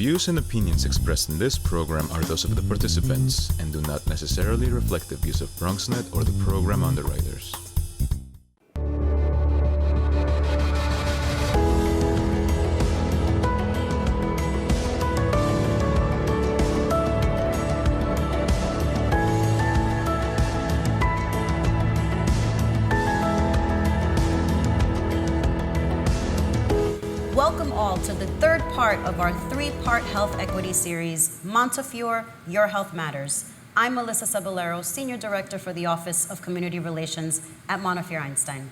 views and opinions expressed in this program are those of the participants and do not necessarily reflect the views of BronxNet or the program underwriters. Welcome all to the third part of our three-part health equity series, Montefiore Your Health Matters. I'm Melissa Cebollero, Senior Director for the Office of Community Relations at Montefiore Einstein.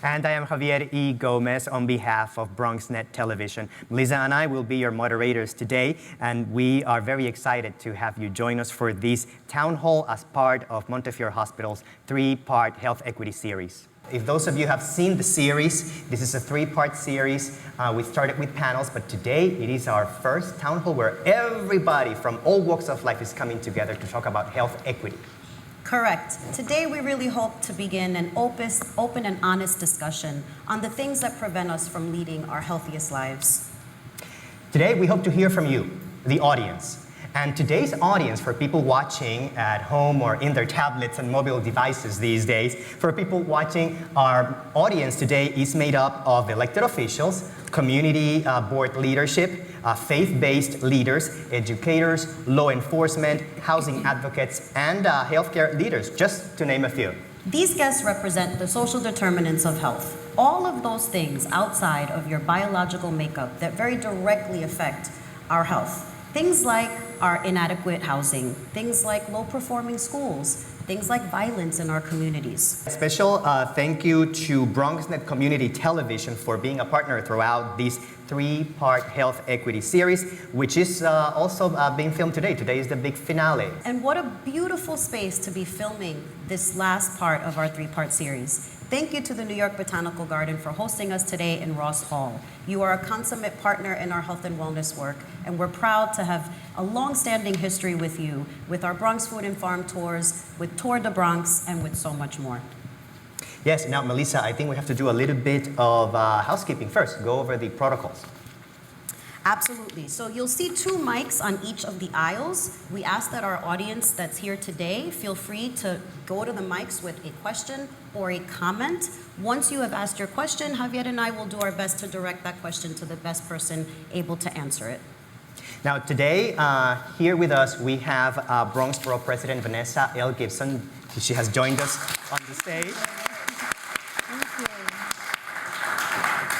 And I am Javier E. Gómez on behalf of BronxNet Television. Melissa and I will be your moderators today, and we are very excited to have you join us for this town hall as part of Montefiore Hospital's three-part health equity series. If those of you have seen the series, this is a three-part series. We started with panels, but today it is our first town hall where everybody from all walks of life is coming together to talk about health equity. Correct. Today we really hope to begin an open and honest discussion on the things that prevent us from leading our healthiest lives. Today we hope to hear from you, the audience. And today's audience, for people watching at home or in their tablets and mobile devices these days, for people watching, our audience today is made up of elected officials, community board leadership, faith-based leaders, educators, law enforcement, housing advocates, and healthcare leaders, just to name a few. These guests represent the social determinants of health, all of those things outside of your biological makeup that very directly affect our health. Things like our inadequate housing, things like low-performing schools, things like violence in our communities. A special thank you to BronxNet Community Television for being a partner throughout this three-part health equity series, which is also being filmed today. Today is the big finale. And what a beautiful space to be filming this last part of our three-part series. Thank you to the New York Botanical Garden for hosting us today in Ross Hall. You are a consummate partner in our health and wellness work, and we're proud to have a long-standing history with you, with our Bronx Food and Farm tours, with Tour de Bronx, and with so much more. Yes, now Melissa, I think we have to do a little bit of housekeeping first. Go over the protocols. Absolutely. So you'll see two mics on each of the aisles. We ask that our audience that's here today feel free to go to the mics with a question or a comment. Once you have asked your question, Javier and I will do our best to direct that question to the best person able to answer it. Now today, here with us, we have Bronx Borough President Vanessa L. Gibson. She has joined us on the stage.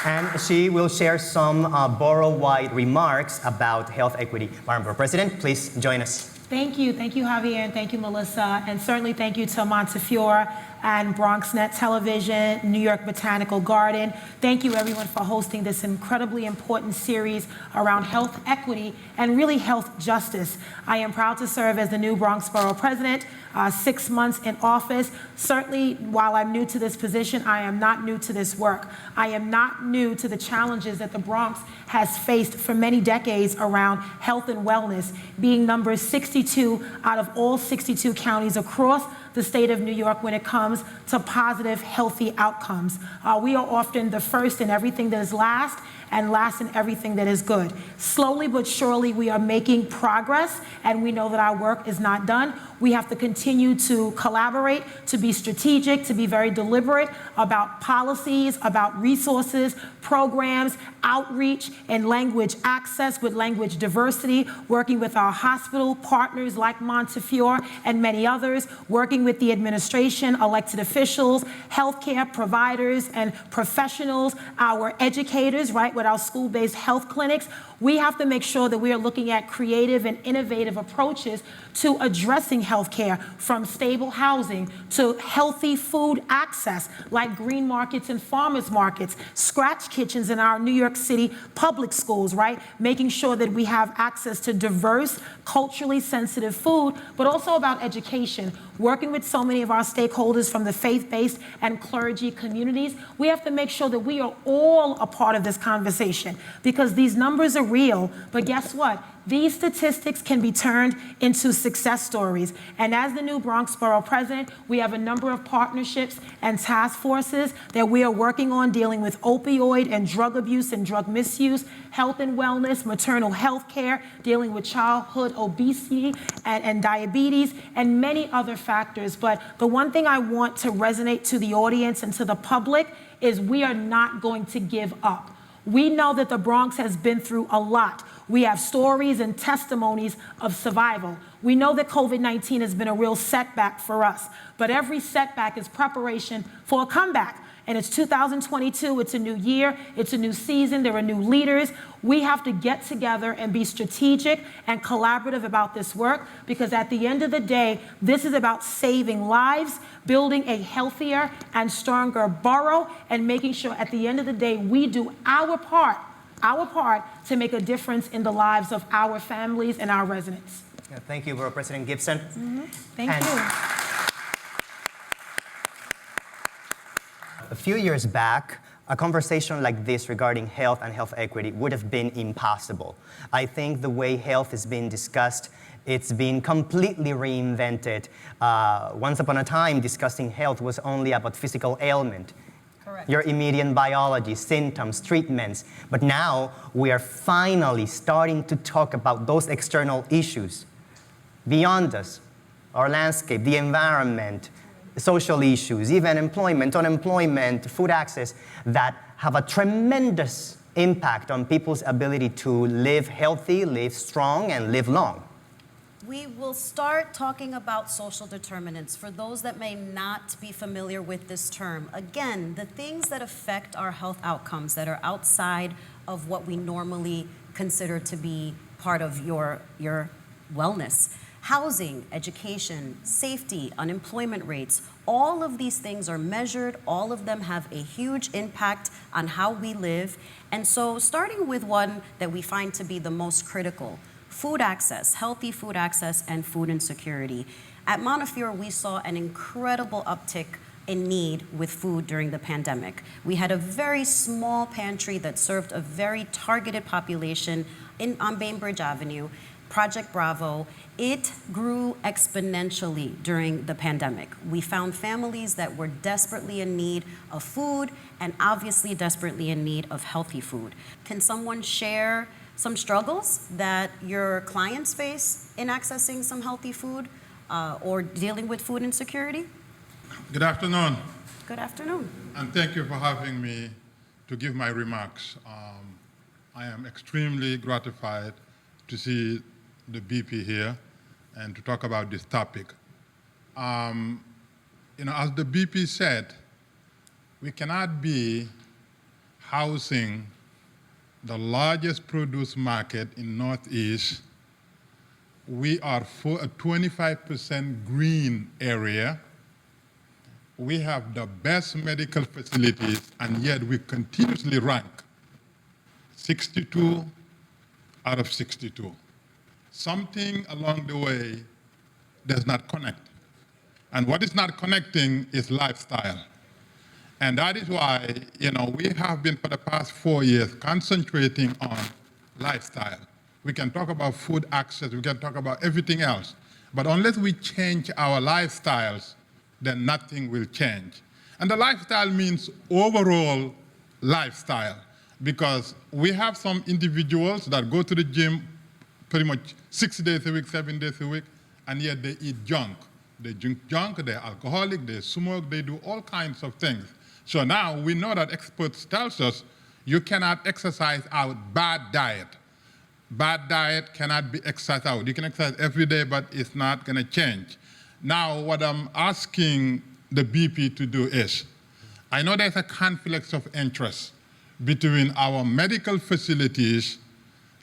And she will share some borough-wide remarks about health equity. Madam Borough President, please join us. Thank you, Javier, and thank you, Melissa, and certainly thank you to Montefiore and BronxNet Television, New York Botanical Garden. Thank you, everyone, for hosting this incredibly important series around health equity and really health justice. I am proud to serve as the new Bronx Borough President, 6 months in office. Certainly, while I'm new to this position, I am not new to this work. I am not new to the challenges that the Bronx has faced for many decades around health and wellness, being number 62 out of all 62 counties across the state of New York when it comes to positive, healthy outcomes. We are often the first in everything that is last and last in everything that is good. Slowly but surely, we are making progress, and we know that our work is not done. We have to continue to collaborate, to be strategic, to be very deliberate about policies, about resources, programs, outreach, and language access with language diversity, working with our hospital partners like Montefiore and many others, working with the administration, elected officials, healthcare providers and professionals, our educators, right, with our school-based health clinics. We have to make sure that we are looking at creative and innovative approaches to addressing healthcare, from stable housing to healthy food access, like green markets and farmers markets, scratch kitchens in our New York City public schools, right? Making sure that we have access to diverse, culturally sensitive food, but also about education, working with so many of our stakeholders from the faith-based and clergy communities. We have to make sure that we are all a part of this conversation, because these numbers are real, but guess what? These statistics can be turned into success stories. And as the new Bronx Borough President, we have a number of partnerships and task forces that we are working on dealing with opioid and drug abuse and drug misuse, health and wellness, maternal health care, dealing with childhood obesity and diabetes, and many other factors. But the one thing I want to resonate to the audience and to the public is we are not going to give up. We know that the Bronx has been through a lot. We have stories and testimonies of survival. We know that COVID-19 has been a real setback for us, but every setback is preparation for a comeback. And it's 2022, it's a new year, it's a new season, there are new leaders. We have to get together and be strategic and collaborative about this work, because at the end of the day, this is about saving lives, building a healthier and stronger borough, and making sure at the end of the day, we do our part to make a difference in the lives of our families and our residents. Yeah, thank you, Borough President Gibson. Thank you. A few years back, a conversation like this regarding health and health equity would have been impossible. I think the way health is being discussed, it's been completely reinvented. Once upon a time, discussing health was only about physical ailment. Correct. Your immediate biology, symptoms, treatments. But now, we are finally starting to talk about those external issues beyond us, our landscape, the environment, social issues, even employment, unemployment, food access, that have a tremendous impact on people's ability to live healthy, live strong, and live long. We will start talking about social determinants. For those that may not be familiar with this term, again, the things that affect our health outcomes that are outside of what we normally consider to be part of your wellness. Housing, education, safety, unemployment rates, all of these things are measured. All of them have a huge impact on how we live. And so starting with one that we find to be the most critical, food access, healthy food access, and food insecurity. At Montefiore, we saw an incredible uptick in need with food during the pandemic. We had a very small pantry that served a very targeted population on Bainbridge Avenue, Project Bravo. It grew exponentially during the pandemic. We found families that were desperately in need of food and obviously desperately in need of healthy food. Can someone share some struggles that your clients face in accessing some healthy food or dealing with food insecurity? Good afternoon. Good afternoon. And thank you for having me to give my remarks. I am extremely gratified to see the BP here and to talk about this topic. As the BP said, we cannot be housing the largest produce market in Northeast. We are for a 25% green area. We have the best medical facilities, and yet we continuously rank 62 out of 62. Something along the way does not connect. And what is not connecting is lifestyle. And that is why, we have been for the past 4 years concentrating on lifestyle. We can talk about food access, we can talk about everything else, but unless we change our lifestyles, then nothing will change. And the lifestyle means overall lifestyle, because we have some individuals that go to the gym pretty much 6 days a week, 7 days a week, and yet they eat junk. They drink junk, they're alcoholic, they smoke, they do all kinds of things. So now we know that experts tell us you cannot exercise out bad diet. Bad diet cannot be exercised out. You can exercise every day, but it's not going to change. Now, what I'm asking the BP to do is, I know there's a conflict of interest between our medical facilities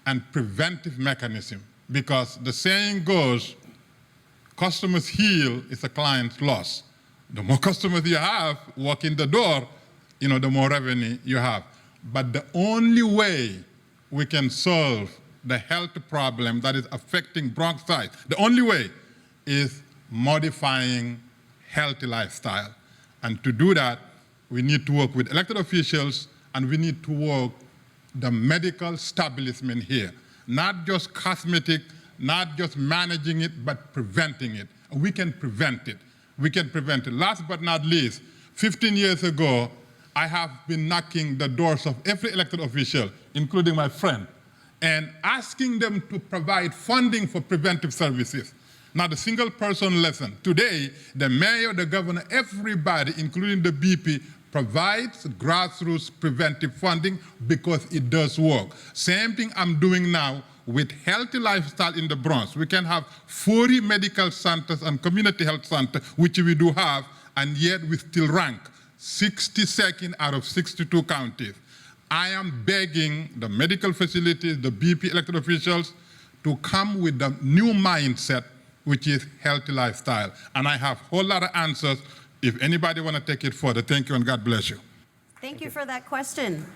and preventive mechanism, because the saying goes, customers heal is a client's loss. The more customers you have walk in the door, the more revenue you have. But the only way we can solve the health problem that is affecting Bronx side, the only way is modifying healthy lifestyle. And to do that, we need to work with elected officials, and we need to work the medical establishment here. not just cosmetic, not just managing it, but preventing it. We can prevent it. We can prevent it. Last but not least, 15 years ago, I have been knocking the doors of every elected official, including my friend, and asking them to provide funding for preventive services. Not a single person listened. Today, the mayor, the governor, everybody, including the BP, provides grassroots preventive funding because it does work. Same thing I'm doing now with healthy lifestyle in the Bronx. We can have 40 medical centers and community health centers, which we do have, and yet we still rank 62nd out of 62 counties. I am begging the medical facilities, the BP elected officials, to come with the new mindset, which is healthy lifestyle. And I have a whole lot of answers if anybody want to take it further. Thank you and God bless you. Thank you for that question.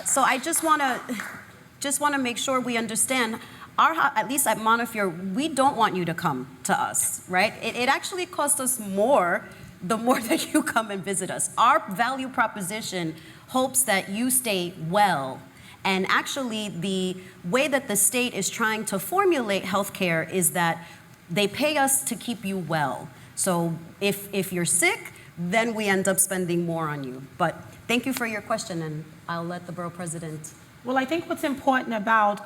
So I just want to make sure we understand, at least at Montefiore, we don't want you to come to us, right? It actually costs us more the more that you come and visit us. Our value proposition hopes that you stay well. And actually, the way that the state is trying to formulate healthcare is that they pay us to keep you well. So if you're sick, then we end up spending more on you. But thank you for your question, and I'll let the borough president. Well, I think what's important about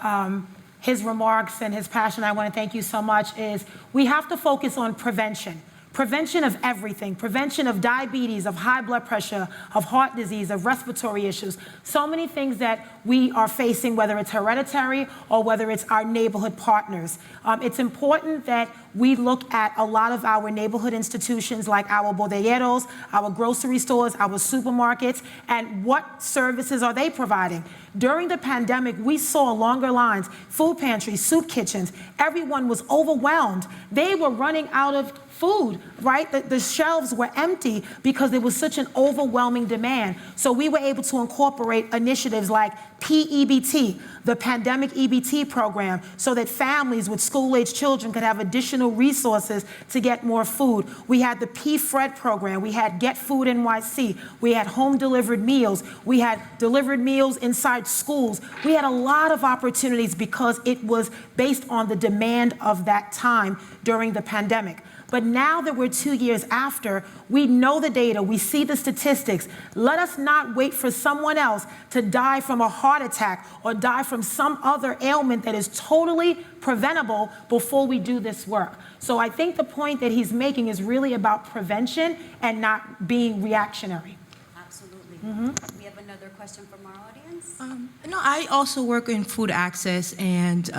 his remarks and his passion, I want to thank you so much, is we have to focus on prevention. Prevention of everything, prevention of diabetes, of high blood pressure, of heart disease, of respiratory issues. So many things that we are facing, whether it's hereditary or whether it's our neighborhood partners. It's important that we look at a lot of our neighborhood institutions like our bodegueros, our grocery stores, our supermarkets, and what services are they providing? During the pandemic, we saw longer lines, food pantries, soup kitchens. Everyone was overwhelmed. They were running out of food, right? The shelves were empty because there was such an overwhelming demand. So we were able to incorporate initiatives like PEBT, the Pandemic EBT program, so that families with school-age children could have additional resources to get more food. We had the PFRED program. We had Get Food NYC. We had home-delivered meals. We had delivered meals inside schools. We had a lot of opportunities because it was based on the demand of that time during the pandemic. But now that we're 2 years after, we know the data, we see the statistics. Let us not wait for someone else to die from a heart attack or die from some other ailment that is totally preventable before we do this work. So I think the point that he's making is really about prevention and not being reactionary. Absolutely. Mm-hmm. We have another question from our audience. No, I also work in food access, and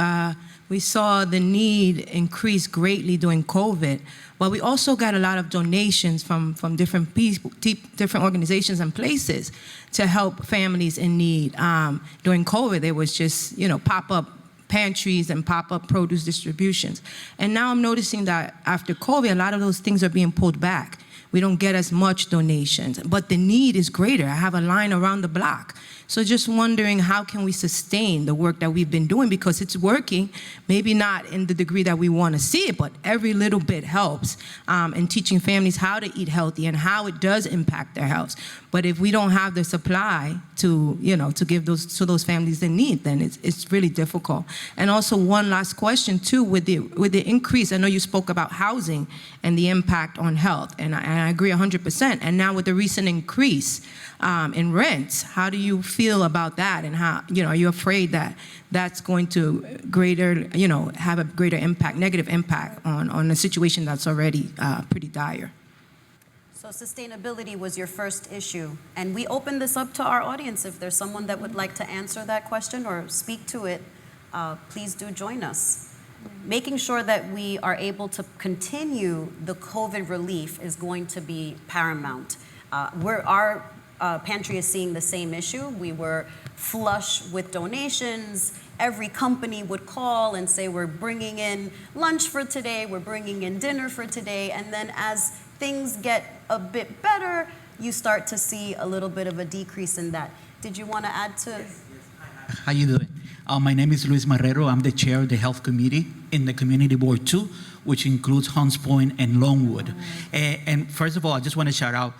we saw the need increase greatly during COVID, but we also got a lot of donations from different people, different organizations and places to help families in need. During COVID, there was just, pop-up pantries and pop-up produce distributions. And now I'm noticing that after COVID, a lot of those things are being pulled back. We don't get as much donations, but the need is greater. I have a line around the block. So just wondering, how can we sustain the work that we've been doing? Because it's working, maybe not in the degree that we want to see it, but every little bit helps in teaching families how to eat healthy and how it does impact their health. But if we don't have the supply to, to give those families in need, then it's really difficult. And also one last question too, with the increase, I know you spoke about housing and the impact on health, and I agree 100%. And now with the recent increase in rents, how do you feel about that? And how, are you afraid that that's going to have a greater impact, negative impact on a situation that's already pretty dire? So sustainability was your first issue, and we open this up to our audience. If there's someone that would like to answer that question or speak to it, please do join us. Making sure that we are able to continue the COVID relief is going to be paramount. Our pantry is seeing the same issue. We were flush with donations. Every company would call and say, we're bringing in lunch for today, we're bringing in dinner for today, and then as things get a bit better, you start to see a little bit of a decrease in that. Did you want to add to? Yes. How you doing? My name is Luis Marrero. I'm the chair of the health committee in the community board too, which includes Hunts Point and Longwood. And first of all, I just want to shout out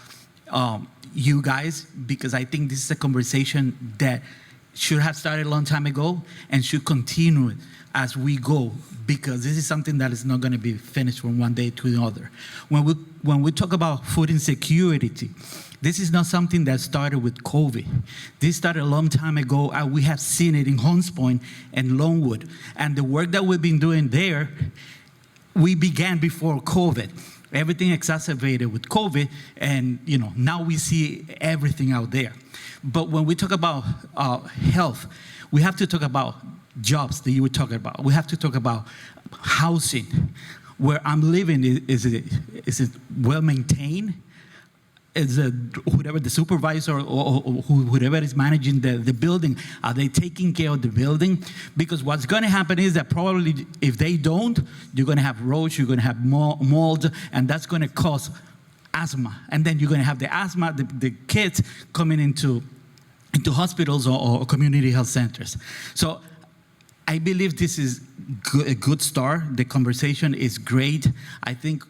you guys, because I think this is a conversation that should have started a long time ago and should continue it as we go, because this is something that is not going to be finished from one day to the other. When we talk about food insecurity, this is not something that started with COVID. This started a long time ago, and we have seen it in Hunts Point and Longwood. And the work that we've been doing there, we began before COVID. Everything exacerbated with COVID, and now we see everything out there. But when we talk about health, we have to talk about jobs that you were talking about. We have to talk about housing. Where I'm living, is it well maintained? Is whoever the supervisor or whoever is managing the building, are they taking care of the building? Because what's going to happen is that probably if they don't, you're going to have roach, you're going to have mold, and that's going to cause asthma. And then you're going to have the asthma, the kids coming into hospitals or community health centers. So I believe this is a good start. The conversation is great. I think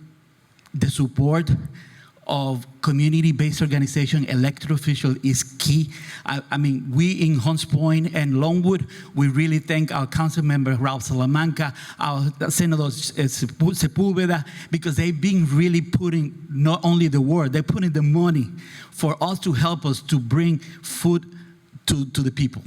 the support of community-based organization, elected official is key. I mean, we in Hunts Point and Longwood, we really thank our council member, Raul Salamanca, our Senator Sepulveda, because they've been really putting not only the word, they're putting the money for us to help us to bring food to the people.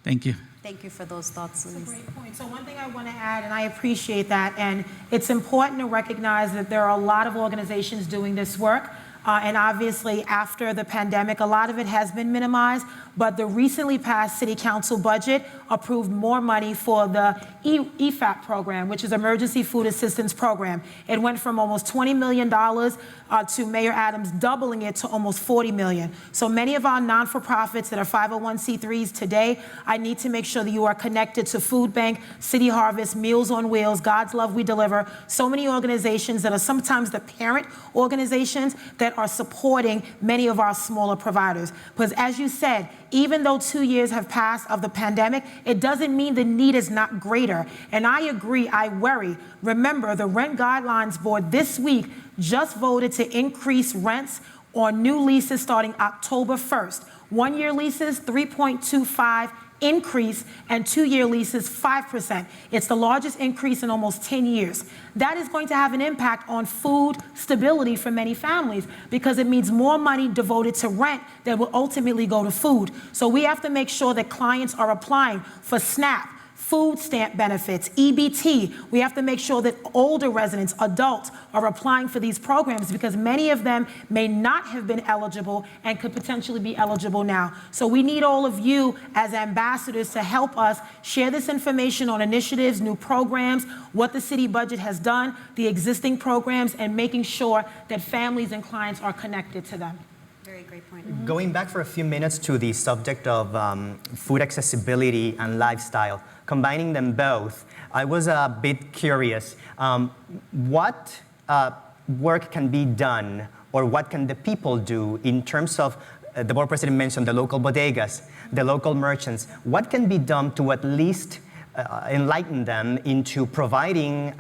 Thank you. Thank you for those thoughts, Liz. That's a great point. So one thing I want to add, and I appreciate that, and it's important to recognize that there are a lot of organizations doing this work. And obviously, after the pandemic, a lot of it has been minimized, but the recently passed City Council budget approved more money for the EFAP program, which is Emergency Food Assistance Program. It went from almost $20 million to Mayor Adams doubling it to almost $40 million. So many of our non-for-profits that are 501c3s today, I need to make sure that you are connected to Food Bank, City Harvest, Meals on Wheels, God's Love We Deliver, so many organizations that are sometimes the parent organizations that are supporting many of our smaller providers. Because as you said, even though 2 years have passed of the pandemic, it doesn't mean the need is not greater. And I agree, I worry. Remember, the Rent Guidelines Board this week just voted to increase rents on new leases starting October 1st. 1-year leases, 3.25 increase, and 2-year leases, 5%. It's the largest increase in almost 10 years. That is going to have an impact on food stability for many families because it means more money devoted to rent that will ultimately go to food. So we have to make sure that clients are applying for SNAP, food stamp benefits, EBT. We have to make sure that older residents, adults, are applying for these programs because many of them may not have been eligible and could potentially be eligible now. So we need all of you as ambassadors to help us share this information on initiatives, new programs, what the city budget has done, the existing programs, and making sure that families and clients are connected to them. Very great point. Going back for a few minutes to the subject of food accessibility and lifestyle, combining them both, I was a bit curious. What work can be done, or what can the people do in terms of, the board president mentioned the local bodegas, the local merchants. What can be done to at least enlighten them into providing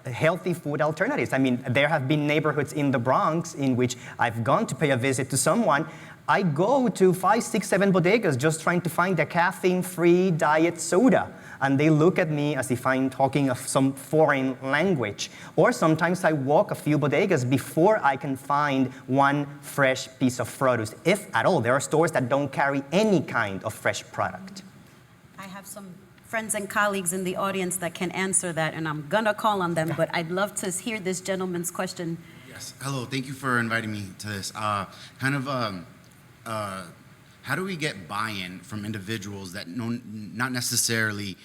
healthy food alternatives? I mean, there have been neighborhoods in the Bronx in which I've gone to pay a visit to someone. I go to 5, 6, 7 bodegas just trying to find a caffeine-free diet soda. And they look at me as if I'm talking of some foreign language. Or sometimes I walk a few bodegas before I can find one fresh piece of produce, if at all. There are stores that don't carry any kind of fresh product. I have some friends and colleagues in the audience that can answer that, and I'm gonna call on them, but I'd love to hear this gentleman's question. Yes, hello, thank you for inviting me to this. How do we get buy-in from individuals that not necessarily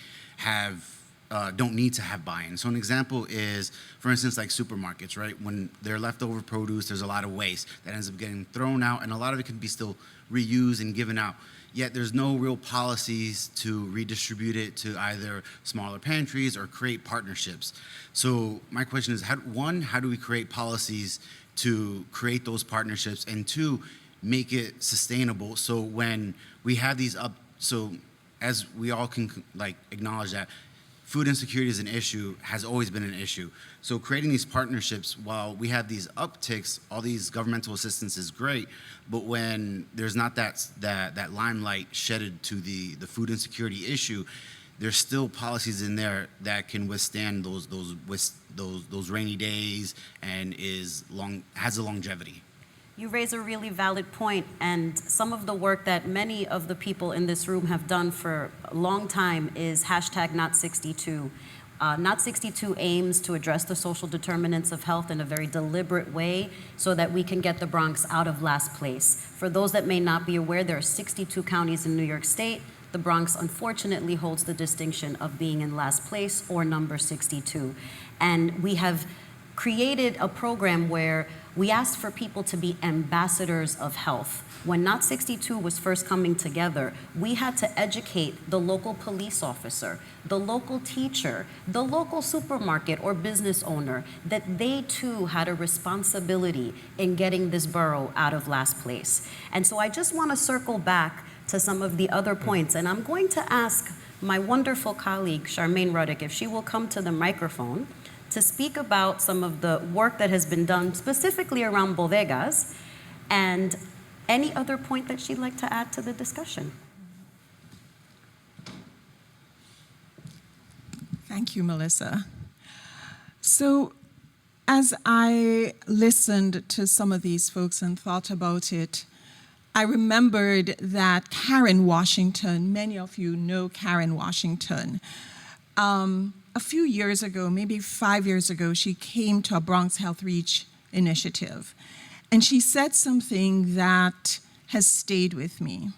don't need to have buy-in? So an example is, for instance, like supermarkets, right? When they're leftover produce, there's a lot of waste that ends up getting thrown out, and a lot of it can be still reused and given out. Yet there's no real policies to redistribute it to either smaller pantries or create partnerships. So my question is, how do we create policies to create those partnerships, and 2, make it sustainable so when we have these so as we all can like acknowledge that food insecurity is an issue, has always been an issue. So creating these partnerships, while we have these upticks, all these governmental assistance is great, but when there's not that limelight shedded to the food insecurity issue, there's still policies in there that can withstand those rainy days and has a longevity. You raise a really valid point, and some of the work that many of the people in this room have done for a long time is hashtag Not 62. Not 62 aims to address the social determinants of health in a very deliberate way so that we can get the Bronx out of last place. For those that may not be aware, there are 62 counties in New York State. The Bronx, unfortunately, holds the distinction of being in last place or number 62. And we have created a program where we asked for people to be ambassadors of health. When Not 62 was first coming together, we had to educate the local police officer, the local teacher, the local supermarket or business owner that they too had a responsibility in getting this borough out of last place. And so I just want to circle back to some of the other points, and I'm going to ask my wonderful colleague, Charmaine Ruddick, if she will come to the microphone to speak about some of the work that has been done specifically around bodegas and any other point that she'd like to add to the discussion. Thank you, Melissa. So as I listened to some of these folks and thought about it, I remembered that Karen Washington, many of you know Karen Washington, a few years ago, maybe 5 years ago, she came to a Bronx Health Reach initiative. And she said something that has stayed with me.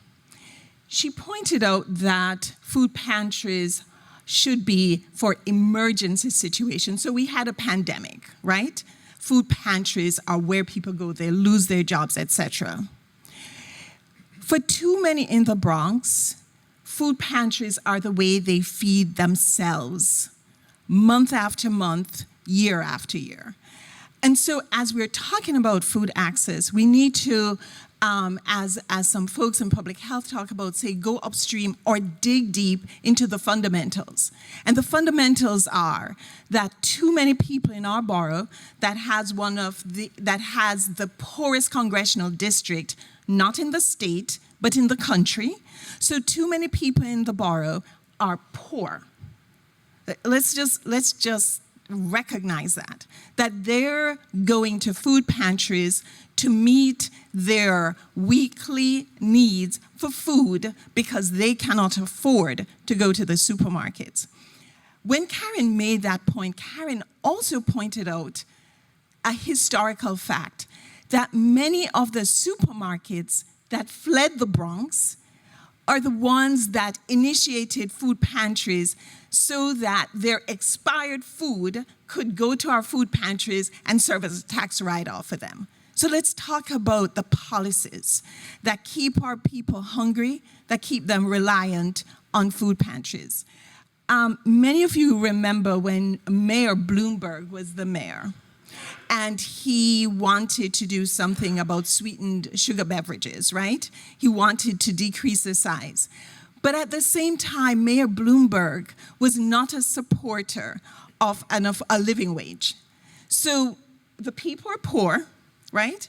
She pointed out that food pantries should be for emergency situations. So we had a pandemic, right? Food pantries are where people go, they lose their jobs, etc. For too many in the Bronx, food pantries are the way they feed themselves, month after month, year after year. And so as we're talking about food access, we need to, as some folks in public health talk about, say, go upstream or dig deep into the fundamentals. And the fundamentals are that too many people in our borough that has the poorest congressional district, not in the state, but in the country. So too many people in the borough are poor. Let's just recognize that they're going to food pantries to meet their weekly needs for food because they cannot afford to go to the supermarkets. When Karen made that point, Karen also pointed out a historical fact that many of the supermarkets that fled the Bronx are the ones that initiated food pantries so that their expired food could go to our food pantries and serve as a tax write-off for them. So let's talk about the policies that keep our people hungry, that keep them reliant on food pantries. Many of you remember when Mayor Bloomberg was the mayor, and he wanted to do something about sweetened sugar beverages, right? He wanted to decrease the size. But at the same time, Mayor Bloomberg was not a supporter of a living wage. So the people are poor, right?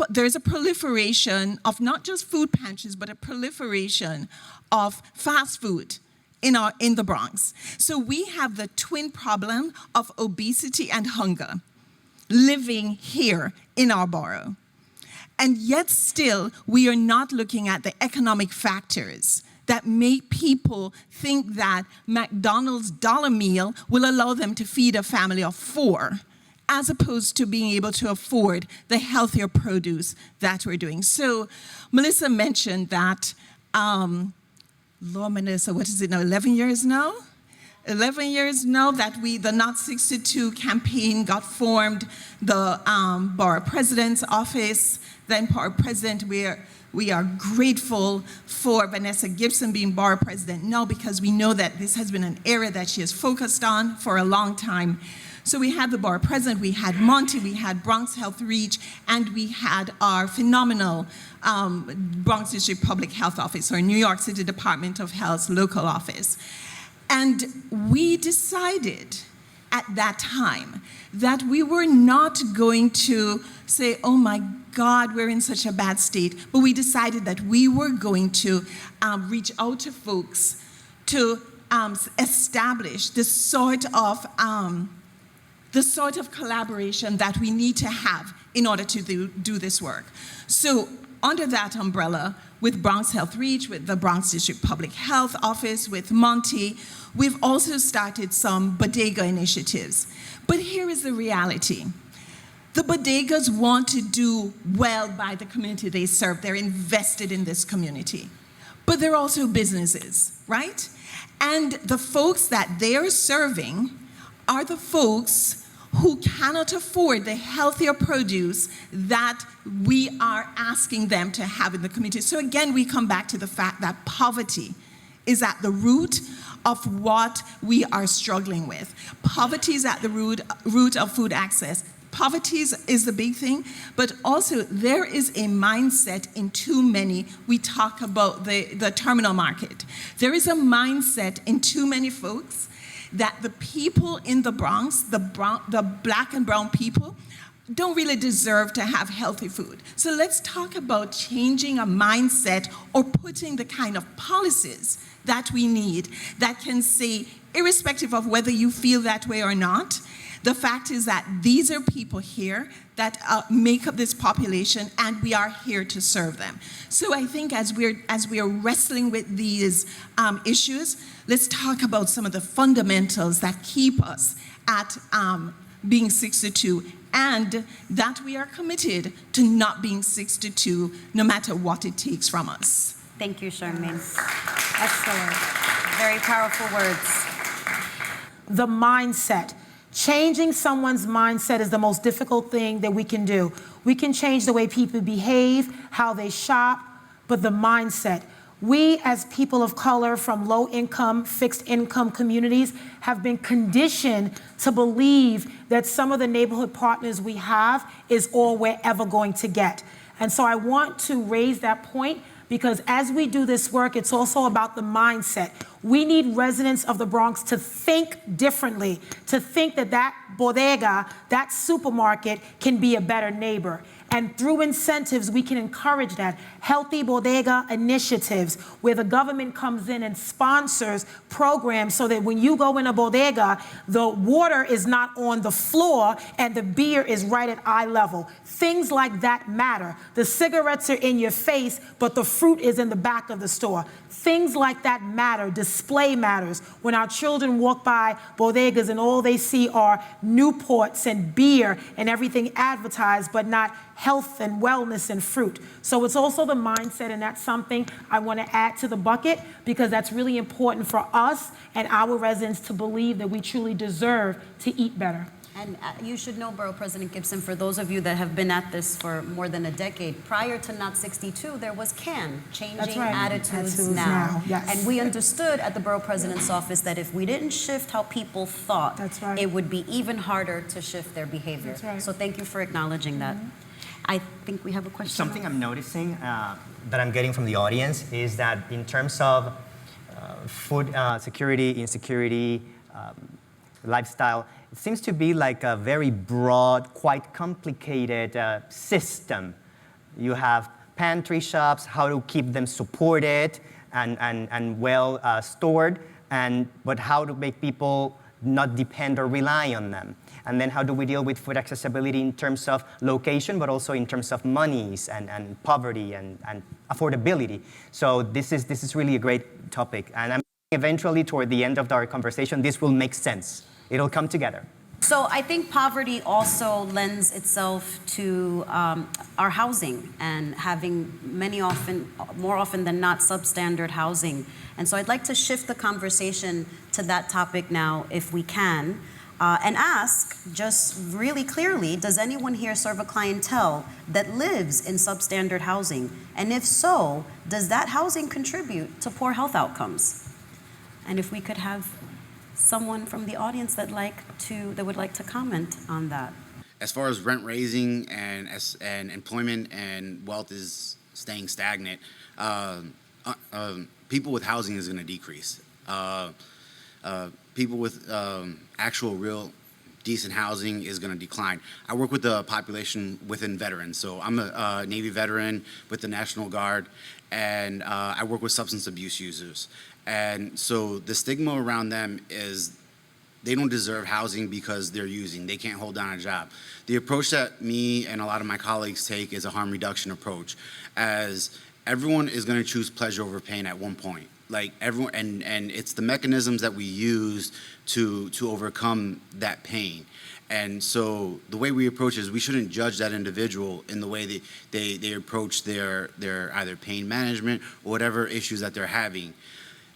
There's a proliferation of not just food pantries, but a proliferation of fast food in the Bronx. So we have the twin problem of obesity and hunger living here in our borough. And yet still, we are not looking at the economic factors that make people think that McDonald's dollar meal will allow them to feed a family of 4, as opposed to being able to afford the healthier produce that we're doing. So Melissa mentioned that, Lord Melissa, what is it now, 11 years now? 11 years now that the Not 62 campaign got formed, the Borough President's office, then Borough President, we are grateful for Vanessa Gibson being Borough President now because we know that this has been an area that she has focused on for a long time. So we had the Borough President, we had Monty, we had Bronx Health Reach, and we had our phenomenal Bronx District Public Health Office, or New York City Department of Health's local office. And we decided at that time that we were not going to say, oh my God, we're in such a bad state, but we decided that we were going to reach out to folks to establish the sort of collaboration that we need to have in order to do this work. So under that umbrella, with Bronx Health Reach, with the Bronx District Public Health Office, with Monty, we've also started some bodega initiatives. But here is the reality. The bodegas want to do well by the community they serve. They're invested in this community. But they're also businesses, right? And the folks that they're serving are the folks who cannot afford the healthier produce that we are asking them to have in the community. So again, we come back to the fact that poverty is at the root of what we are struggling with. Poverty is at the root of food access. Poverty is the big thing, but also there is a mindset in too many. We talk about the terminal market. There is a mindset in too many folks that the people in the Bronx, the black and brown people, don't really deserve to have healthy food. So let's talk about changing a mindset or putting the kind of policies that we need that can say, irrespective of whether you feel that way or not, the fact is that these are people here that make up this population, and we are here to serve them. So I think as we are wrestling with these issues, let's talk about some of the fundamentals that keep us at being 62, and that we are committed to not being 62, no matter what it takes from us. Thank you, Charmaine. Excellent. Very powerful words. The mindset. Changing someone's mindset is the most difficult thing that we can do. We can change the way people behave, how they shop, but the mindset. We, as people of color from low-income, fixed-income communities, have been conditioned to believe that some of the neighborhood partners we have is all we're ever going to get. And so I want to raise that point, because as we do this work, it's also about the mindset. We need residents of the Bronx to think differently, to think that that bodega, that supermarket can be a better neighbor. And through incentives, we can encourage that. Healthy bodega initiatives where the government comes in and sponsors programs so that when you go in a bodega, the water is not on the floor and the beer is right at eye level. Things like that matter. The cigarettes are in your face, but the fruit is in the back of the store. Things like that matter. Display matters. When our children walk by bodegas and all they see are Newports and beer and everything advertised, but not health and wellness and fruit. So it's also the mindset, and that's something I want to add to the bucket, because that's really important for us and our residents to believe that we truly deserve to eat better. And you should know, Borough President Gibson, for those of you that have been at this for more than a decade, prior to Not 62, there was CAN, Changing Attitudes Now. Yes. And we understood at the Borough President's office that if we didn't shift how people thought, it would be even harder to shift their behavior. So thank you for acknowledging that. I think we have a question. Something I'm noticing that I'm getting from the audience is that in terms of food security, insecurity, lifestyle, it seems to be like a very broad, quite complicated system. You have pantry shops, how to keep them supported and well stored, but how to make people not depend or rely on them. And then how do we deal with food accessibility in terms of location, but also in terms of monies and poverty and affordability. So this is really a great topic. And I'm eventually toward the end of our conversation, this will make sense. It'll come together. So I think poverty also lends itself to our housing and having more often than not, substandard housing. And so I'd like to shift the conversation to that topic now, if we can, and ask just really clearly, does anyone here serve a clientele that lives in substandard housing? And if so, does that housing contribute to poor health outcomes? And if we could have someone from the audience that would like to comment on that. As far as rent raising and employment and wealth is staying stagnant, people with housing is going to decrease. People with actual real decent housing is going to decline. I work with the population within veterans. So I'm a Navy veteran with the National Guard, and I work with substance abuse users. And so the stigma around them is they don't deserve housing because they're using. They can't hold down a job. The approach that me and a lot of my colleagues take is a harm reduction approach, as everyone is going to choose pleasure over pain at one point. Like everyone, and it's the mechanisms that we use to overcome that pain. And so the way we approach is we shouldn't judge that individual in the way they approach their either pain management or whatever issues that they're having.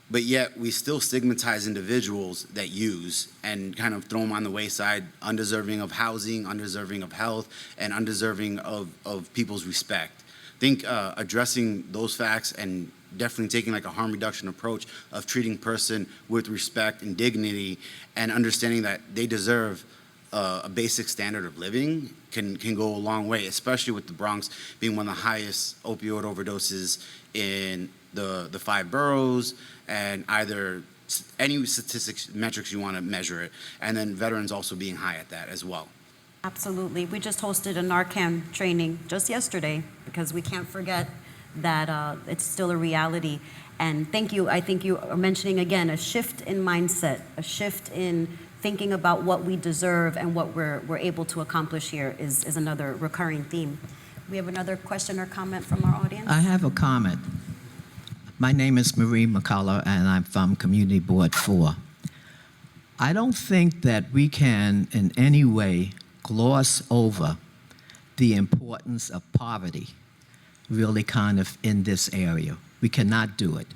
But yet we still stigmatize individuals that use and kind of throw them on the wayside, undeserving of housing, undeserving of health, and undeserving of people's respect. I think addressing those facts and definitely taking like a harm reduction approach of treating person with respect and dignity and understanding that they deserve a basic standard of living can go a long way, especially with the Bronx being one of the highest opioid overdoses in the 5 boroughs, and either any statistics, metrics you want to measure it, and then veterans also being high at that as well. Absolutely. We just hosted a Narcan training just yesterday because we can't forget that it's still a reality. And thank you. I think you are mentioning again a shift in mindset, a shift in thinking about what we deserve and what we're able to accomplish here is another recurring theme. We have another question or comment from our audience? I have a comment. My name is Marie McCullough, and I'm from Community Board 4. I don't think that we can in any way gloss over the importance of poverty really kind of in this area. We cannot do it.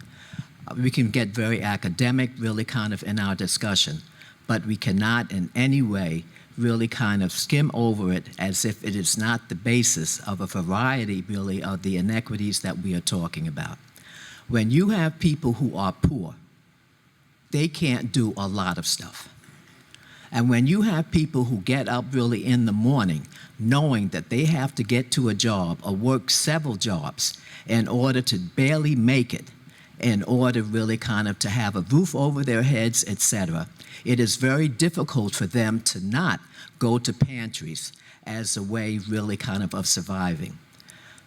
We can get very academic really kind of in our discussion, but we cannot in any way really kind of skim over it as if it is not the basis of a variety really of the inequities that we are talking about. When you have people who are poor, they can't do a lot of stuff. And when you have people who get up really in the morning knowing that they have to get to a job or work several jobs in order to barely make it, in order really kind of to have a roof over their heads, etc., it is very difficult for them to not go to pantries as a way really kind of surviving.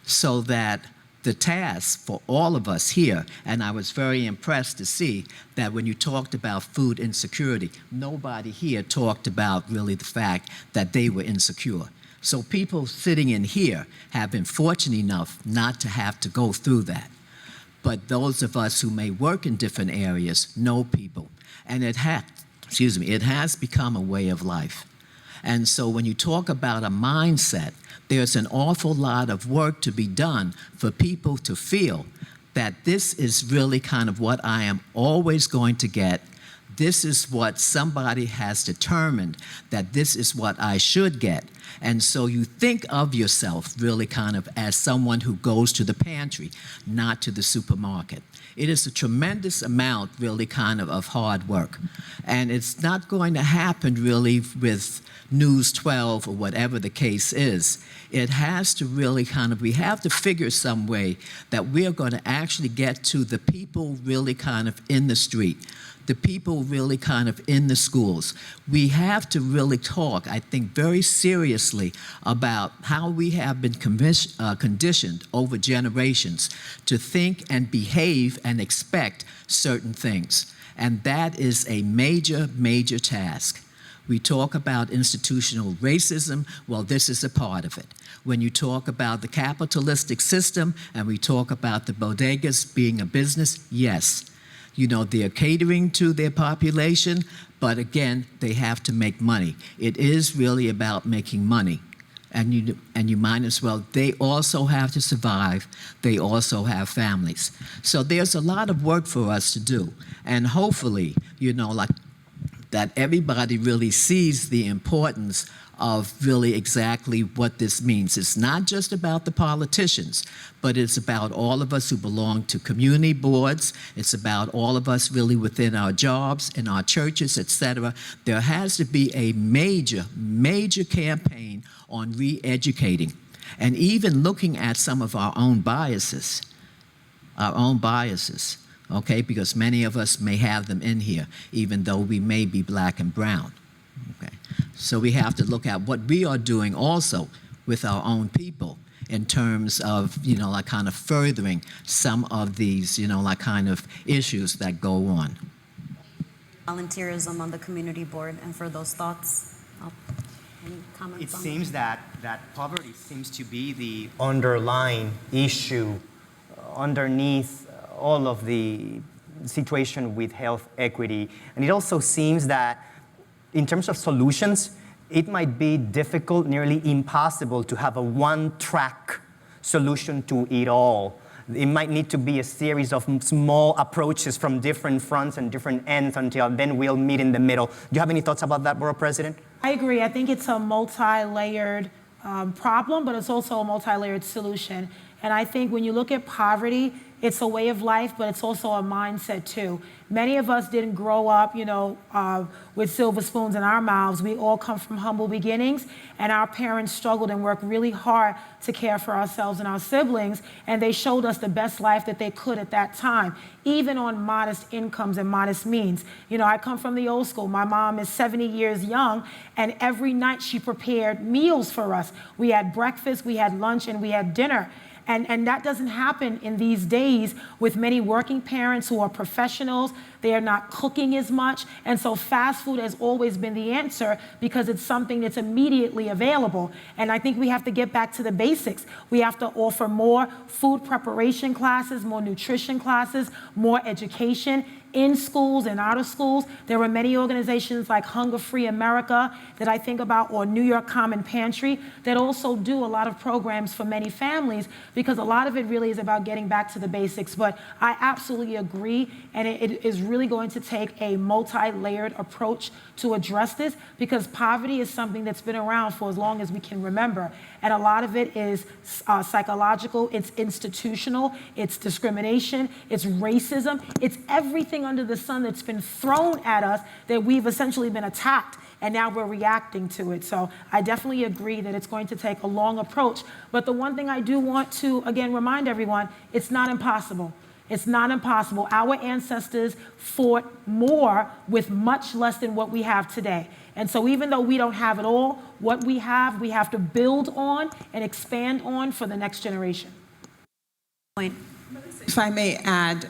So that the task for all of us here, and I was very impressed to see that when you talked about food insecurity, nobody here talked about really the fact that they were insecure. So people sitting in here have been fortunate enough not to have to go through that. But those of us who may work in different areas know people, and it has become a way of life. And so when you talk about a mindset, there's an awful lot of work to be done for people to feel that this is really kind of what I am always going to get. This is what somebody has determined that this is what I should get. And so you think of yourself really kind of as someone who goes to the pantry, not to the supermarket. It is a tremendous amount really kind of hard work. And it's not going to happen really with News 12 or whatever the case is. It has to really kind of, we have to figure some way that we're going to actually get to the people really kind of in the street, the people really kind of in the schools. We have to really talk, I think, very seriously about how we have been conditioned over generations to think and behave and expect certain things. And that is a major, major task. We talk about institutional racism, well, this is a part of it. When you talk about the capitalistic system and we talk about the bodegas being a business, yes. You know, they're catering to their population, but again, they have to make money. It is really about making money. And you might as well, they also have to survive. They also have families. So there's a lot of work for us to do. And hopefully, you know, like that everybody really sees the importance of really exactly what this means. It's not just about the politicians, but it's about all of us who belong to community boards. It's about all of us really within our jobs, in our churches, etc. There has to be a major, major campaign on re-educating and even looking at some of our own biases. okay? Because many of us may have them in here, even though we may be black and brown, okay? So we have to look at what we are doing also with our own people in terms of, you know, like kind of furthering some of these, you know, like kind of issues that go on. Volunteerism on the community board, and for those thoughts, any comments It on seems that poverty seems to be the underlying issue underneath all of the situation with health equity. And it also seems that in terms of solutions, it might be difficult, nearly impossible, to have a one-track solution to it all. It might need to be a series of small approaches from different fronts and different ends until then we'll meet in the middle. Do you have any thoughts about that, Borough President? I agree. I think it's a multi-layered problem, but it's also a multi-layered solution. And I think when you look at poverty, it's a way of life, but it's also a mindset too. Many of us didn't grow up, you know, with silver spoons in our mouths. We all come from humble beginnings, and our parents struggled and worked really hard to care for ourselves and our siblings, and they showed us the best life that they could at that time, even on modest incomes and modest means. You know, I come from the old school. My mom is 70 years young, and every night she prepared meals for us. We had breakfast, we had lunch, and we had dinner. And that doesn't happen in these days with many working parents who are professionals. They are not cooking as much. And so fast food has always been the answer because it's something that's immediately available. And I think we have to get back to the basics. We have to offer more food preparation classes, more nutrition classes, more education in schools and out of schools. There are many organizations like Hunger Free America that I think about, or New York Common Pantry, that also do a lot of programs for many families, because a lot of it really is about getting back to the basics. But I absolutely agree, and it is really going to take a multi-layered approach to address this, because poverty is something that's been around for as long as we can remember. And a lot of it is psychological, it's institutional, it's discrimination, it's racism, it's everything under the sun that's been thrown at us that we've essentially been attacked, and now we're reacting to it. So I definitely agree that it's going to take a long approach. But the one thing I do want to, again, remind everyone, it's not impossible. It's not impossible. Our ancestors fought more with much less than what we have today. And so even though we don't have it all, what we have to build on and expand on for the next generation. If I may add,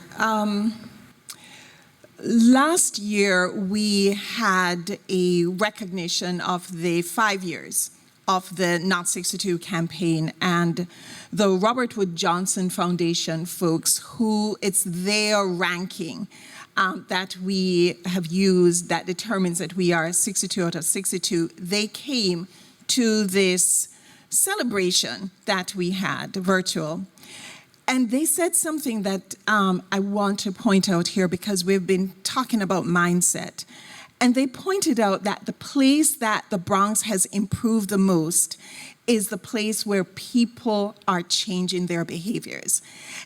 last year we had a recognition of the 5 years of the Not 62 campaign, and the Robert Wood Johnson Foundation folks, who it's their ranking that we have used that determines that we are 62 out of 62, they came to this celebration that we had, virtual. And they said something that I want to point out here, because we've been talking about mindset. And they pointed out that the place that the Bronx has improved the most is the place where people are changing their behaviors.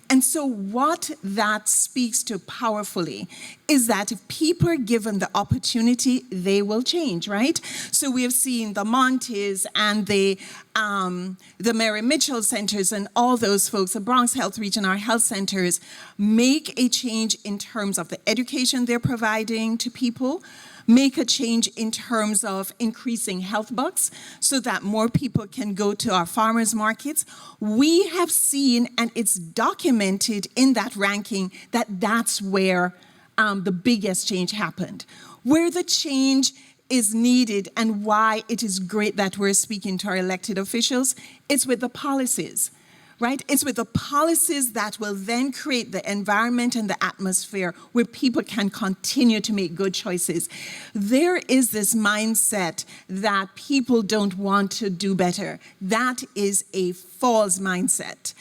And so what that speaks to powerfully is that if people are given the opportunity, they will change, right? So we have seen the Montes and the Mary Mitchell centers and all those folks, the Bronx Health Region, our health centers, make a change in terms of the education they're providing to people, make a change in terms of increasing health bucks so that more people can go to our farmers markets. We have seen, and it's documented in that ranking, that that's where the biggest change happened. Where the change is needed and why it is great that we're speaking to our elected officials, it's with the policies. Right? It's with the policies that will then create the environment and the atmosphere where people can continue to make good choices. There is this mindset that people don't want to do better. That is a false mindset.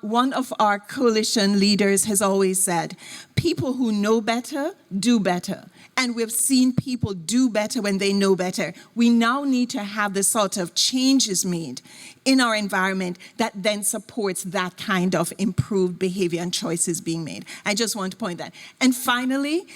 One of our coalition leaders has always said, people who know better, do better. And we've seen people do better when they know better. We now need to have the sort of changes made in our environment that then supports that kind of improved behavior and choices being made. I just want to point that. And finally,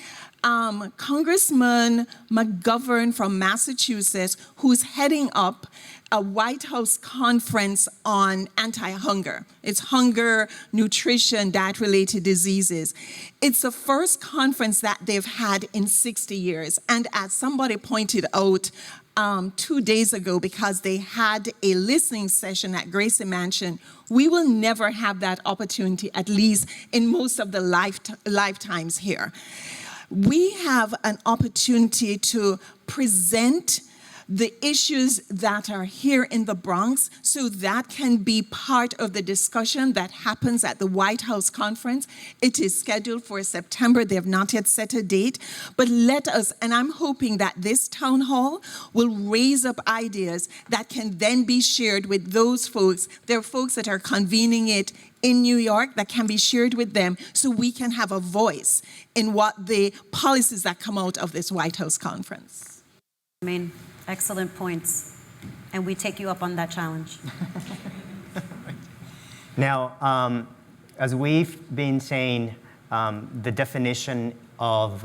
Congressman McGovern from Massachusetts, who's heading up a White House conference on anti-hunger. It's hunger, nutrition, diet-related diseases. It's the first conference that they've had in 60 years. And as somebody pointed out 2 days ago, because they had a listening session at Gracie Mansion, we will never have that opportunity, at least in most of the lifetimes here. We have an opportunity to present the issues that are here in the Bronx, so that can be part of the discussion that happens at the White House conference. It is scheduled for September. They have not yet set a date, but let us, and I'm hoping that this town hall will raise up ideas that can then be shared with those folks. There are folks that are convening it in New York that can be shared with them, so we can have a voice in what the policies that come out of this White House conference. I mean, excellent points. And we take you up on that challenge. Now, as we've been saying, the definition of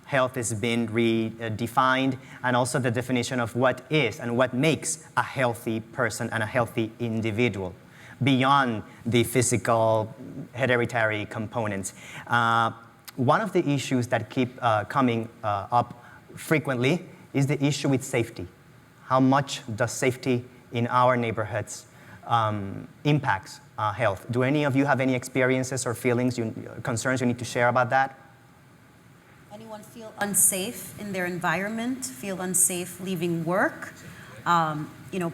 health has been redefined, and also the definition of what is and what makes a healthy person and a healthy individual, beyond the physical hereditary components. One of the issues that keep coming up frequently is the issue with safety. How much does safety in our neighborhoods impacts health? Do any of you have any experiences or feelings, concerns you need to share about that? Anyone feel unsafe in their environment, feel unsafe leaving work?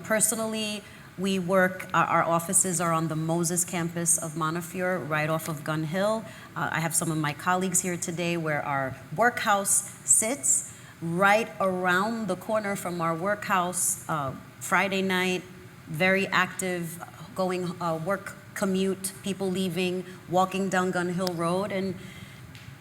Personally, we work, our offices are on the Moses campus of Montefiore, right off of Gun Hill. I have some of my colleagues here today where our workhouse sits. Right around the corner from our workhouse, Friday night, very active, going work commute, people leaving, walking down Gun Hill Road, and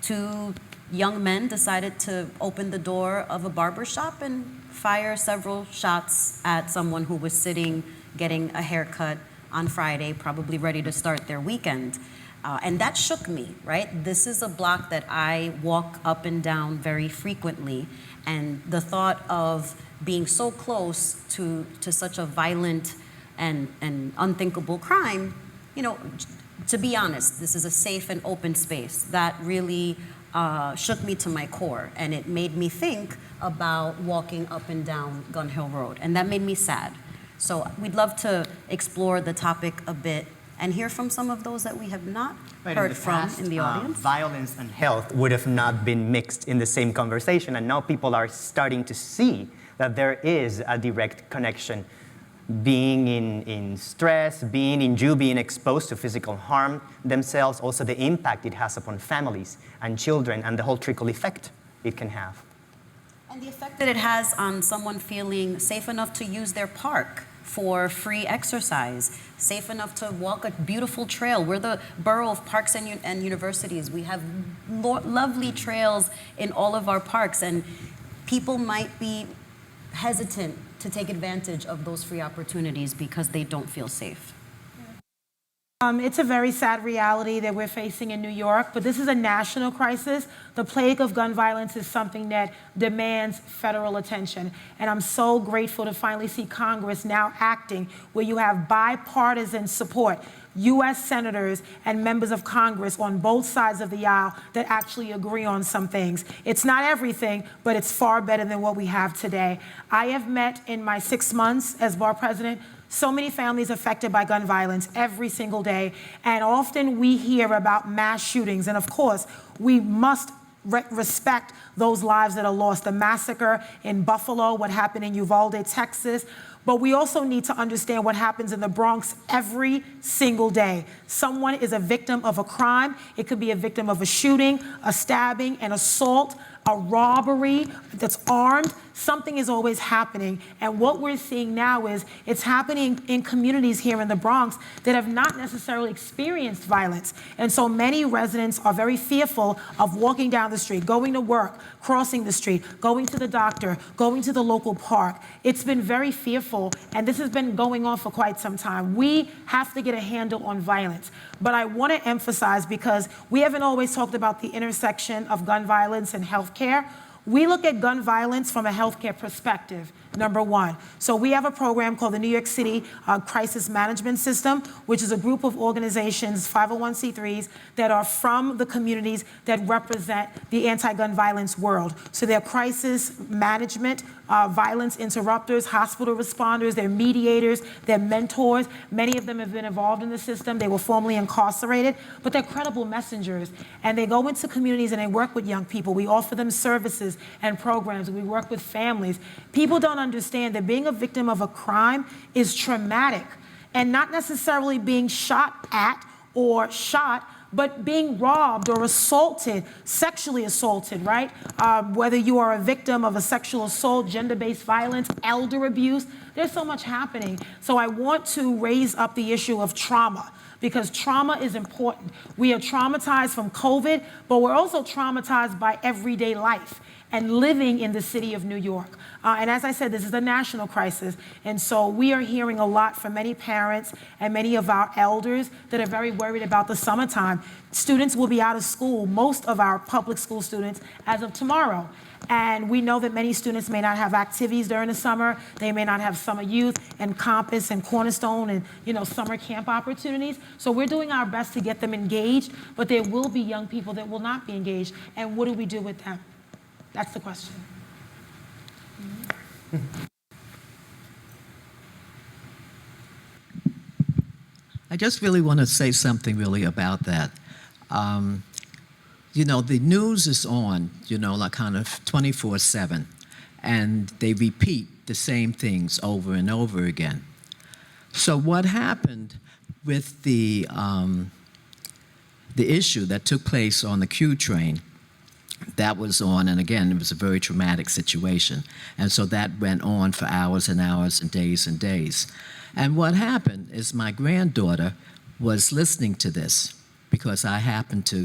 2 young men decided to open the door of a barber shop and fire several shots at someone who was sitting, getting a haircut on Friday, probably ready to start their weekend. And that shook me, right? This is a block that I walk up and down very frequently. And the thought of being so close to such a violent and unthinkable crime, to be honest, this is a safe and open space. That really shook me to my core. And it made me think about walking up and down Gun Hill Road. And that made me sad. So we'd love to explore the topic a bit and hear from some of those that we have not heard from in the audience. Violence and health would have not been mixed in the same conversation, and now people are starting to see that there is a direct connection. Being in stress, being exposed to physical harm themselves, also the impact it has upon families and children, and the whole trickle effect it can have. And the effect that it has on someone feeling safe enough to use their park for free exercise, safe enough to walk a beautiful trail. We're the borough of parks and universities. We have lovely trails in all of our parks, and people might be hesitant to take advantage of those free opportunities because they don't feel safe. It's a very sad reality that we're facing in New York, but this is a national crisis. The plague of gun violence is something that demands federal attention. And I'm so grateful to finally see Congress now acting where you have bipartisan support, U.S. senators and members of Congress on both sides of the aisle that actually agree on some things. It's not everything, but it's far better than what we have today. I have met in my 6 months as borough president so many families affected by gun violence every single day, and often we hear about mass shootings, and of course, we must respect those lives that are lost. The massacre in Buffalo, what happened in Uvalde, Texas, but we also need to understand what happens in the Bronx every single day. Someone is a victim of a crime. It could be a victim of a shooting, a stabbing, an assault, a robbery that's armed. Something is always happening. And what we're seeing now is it's happening in communities here in the Bronx that have not necessarily experienced violence. And so many residents are very fearful of walking down the street, going to work, crossing the street, going to the doctor, going to the local park. It's been very fearful, and this has been going on for quite some time. We have to get a handle on violence. But I want to emphasize, because we haven't always talked about the intersection of gun violence and health care. We look at gun violence from a healthcare perspective. number one. So we have a program called the New York City Crisis Management System, which is a group of organizations, 501c3s, that are from the communities that represent the anti-gun violence world. So they're crisis management, violence interrupters, hospital responders, they're mediators, they're mentors. Many of them have been involved in the system. They were formerly incarcerated, but they're credible messengers. And they go into communities and they work with young people. We offer them services and programs. We work with families. People don't understand that being a victim of a crime is traumatic, and not necessarily being shot at or shot, but being robbed or assaulted, sexually assaulted, right? Whether you are a victim of a sexual assault, gender-based violence, elder abuse, there's so much happening. So I want to raise up the issue of trauma, because trauma is important. We are traumatized from COVID, but we're also traumatized by everyday life and living in the city of New York. And as I said, this is a national crisis. And so we are hearing a lot from many parents and many of our elders that are very worried about the summertime. Students will be out of school, most of our public school students, as of tomorrow. And we know that many students may not have activities during the summer. They may not have summer youth and Compass and Cornerstone and summer camp opportunities. So we're doing our best to get them engaged, but there will be young people that will not be engaged. And what do we do with them? That's the question. I just really want to say something really about that. The news is on, like kind of 24/7, and they repeat the same things over and over again. So what happened with the issue that took place on the Q train, that was on, and again, it was a very traumatic situation. And so that went on for hours and hours and days. And what happened is my granddaughter was listening to this, because I happened to,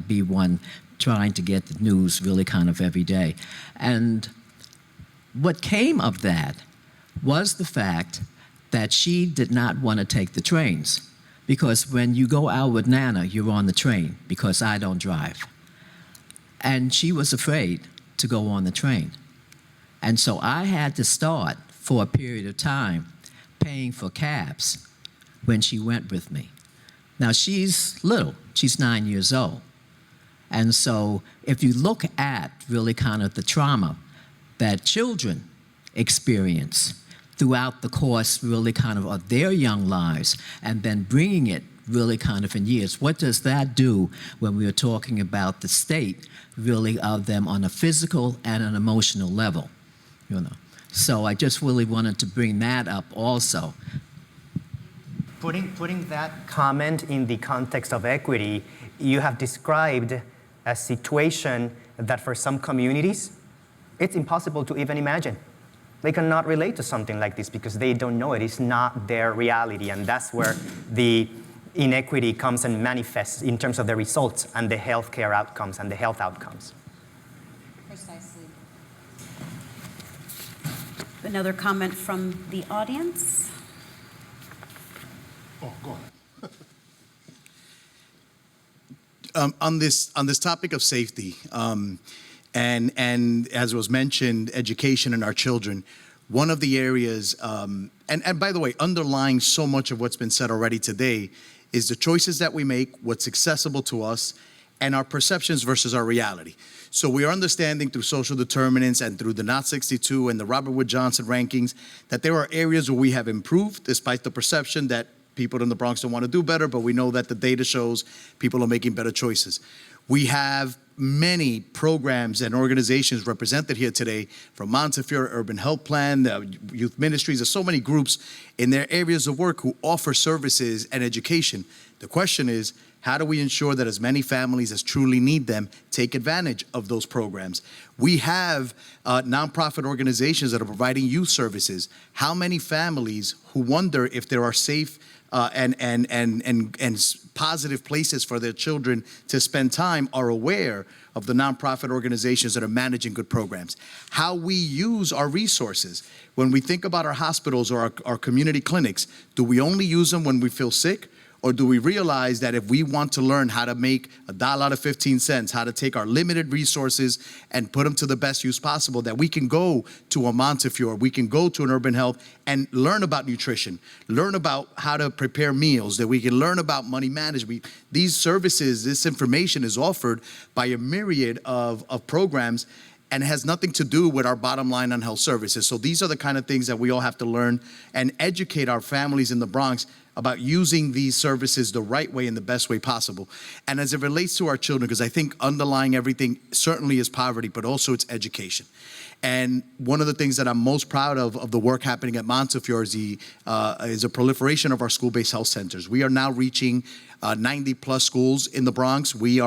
be one trying to get the news really kind of every day. And what came of that was the fact that she did not want to take the trains, because when you go out with Nana, you're on the train, because I don't drive. And she was afraid to go on the train. And so I had to start, for a period of time, paying for cabs when she went with me. Now, she's little. She's 9 years old. And so if you look at really kind of the trauma that children experience throughout the course really kind of their young lives, and then bringing it really kind of in years, what does that do when we are talking about the state really of them on a physical and an emotional level, So I just really wanted to bring that up also. Putting that comment in the context of equity, you have described a situation that for some communities, it's impossible to even imagine. They cannot relate to something like this because they don't know it. It's not their reality, and that's where the inequity comes and manifests in terms of the results and the healthcare outcomes and the health outcomes. Precisely. Another comment from the audience? Oh, go ahead. On this topic of safety, and as was mentioned, education in our children, one of the areas, and by the way, underlying so much of what's been said already today, is the choices that we make, what's accessible to us, and our perceptions versus our reality. So we are understanding through social determinants and through the Not 62 and the Robert Wood Johnson rankings that there are areas where we have improved despite the perception that people in the Bronx don't want to do better, but we know that the data shows people are making better choices. We have many programs and organizations represented here today, from Montefiore Urban Health Plan, youth ministries. There's so many groups in their areas of work who offer services and education. The question is, how do we ensure that as many families as truly need them take advantage of those programs? We have nonprofit organizations that are providing youth services. How many families who wonder if there are safe and positive places for their children to spend time are aware of the nonprofit organizations that are managing good programs? How we use our resources. When we think about our hospitals or our community clinics, do we only use them when we feel sick? Or do we realize that if we want to learn how to make $1 out of 15 cents, how to take our limited resources and put them to the best use possible, that we can go to a Montefiore, we can go to an Urban Health and learn about nutrition, learn about how to prepare meals, that we can learn about money management. These services, this information is offered by a myriad of programs, and has nothing to do with our bottom line on health services. So these are the kind of things that we all have to learn and educate our families in the Bronx about using these services the right way and the best way possible. And as it relates to our children, because I think underlying everything certainly is poverty, but also it's education. And one of the things that I'm most proud of the work happening at Montefiore is a proliferation of our school-based health centers. We are now reaching 90 plus schools in the Bronx. We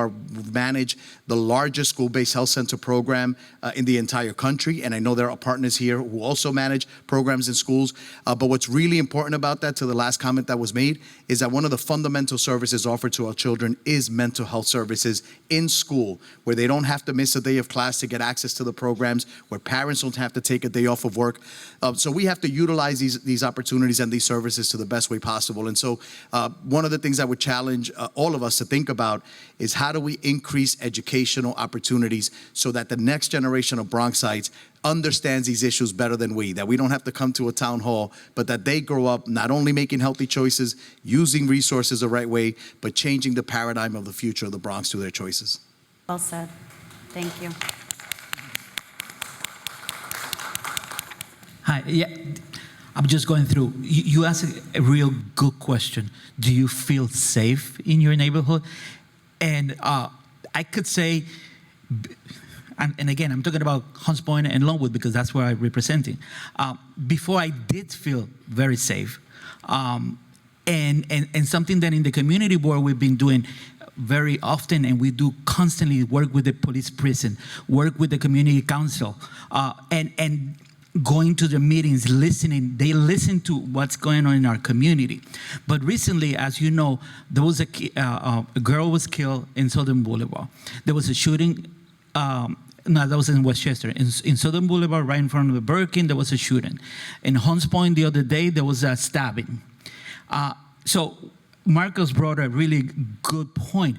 manage the largest school-based health center program in the entire country. And I know there are partners here who also manage programs in schools. But what's really important about that, to the last comment that was made, is that one of the fundamental services offered to our children is mental health services in school, where they don't have to miss a day of class to get access to the programs, where parents don't have to take a day off of work. So we have to utilize these opportunities and these services to the best way possible. And so one of the things I would challenge all of us to think about is how do we increase educational opportunities so that the next generation of Bronxites understands these issues better than we, that we don't have to come to a town hall, but that they grow up not only making healthy choices, using resources the right way, but changing the paradigm of the future of the Bronx through their choices. Well said. Thank you. Hi, yeah, I'm just going through. You asked a real good question. Do you feel safe in your neighborhood? And I could say, and again, I'm talking about Hunts Point and Longwood because that's where I'm representing. Before I did feel very safe. And something that in the community board we've been doing very often, and we do constantly work with the police prison, work with the community council, and going to the meetings, listening. They listen to what's going on in our community. But recently, as you know, there was a girl was killed in Southern Boulevard. There was a shooting. No, that was in Westchester. In Southern Boulevard, right in front of the Burger King, there was a shooting. In Hunts Point the other day, there was a stabbing. So Marcos brought a really good point.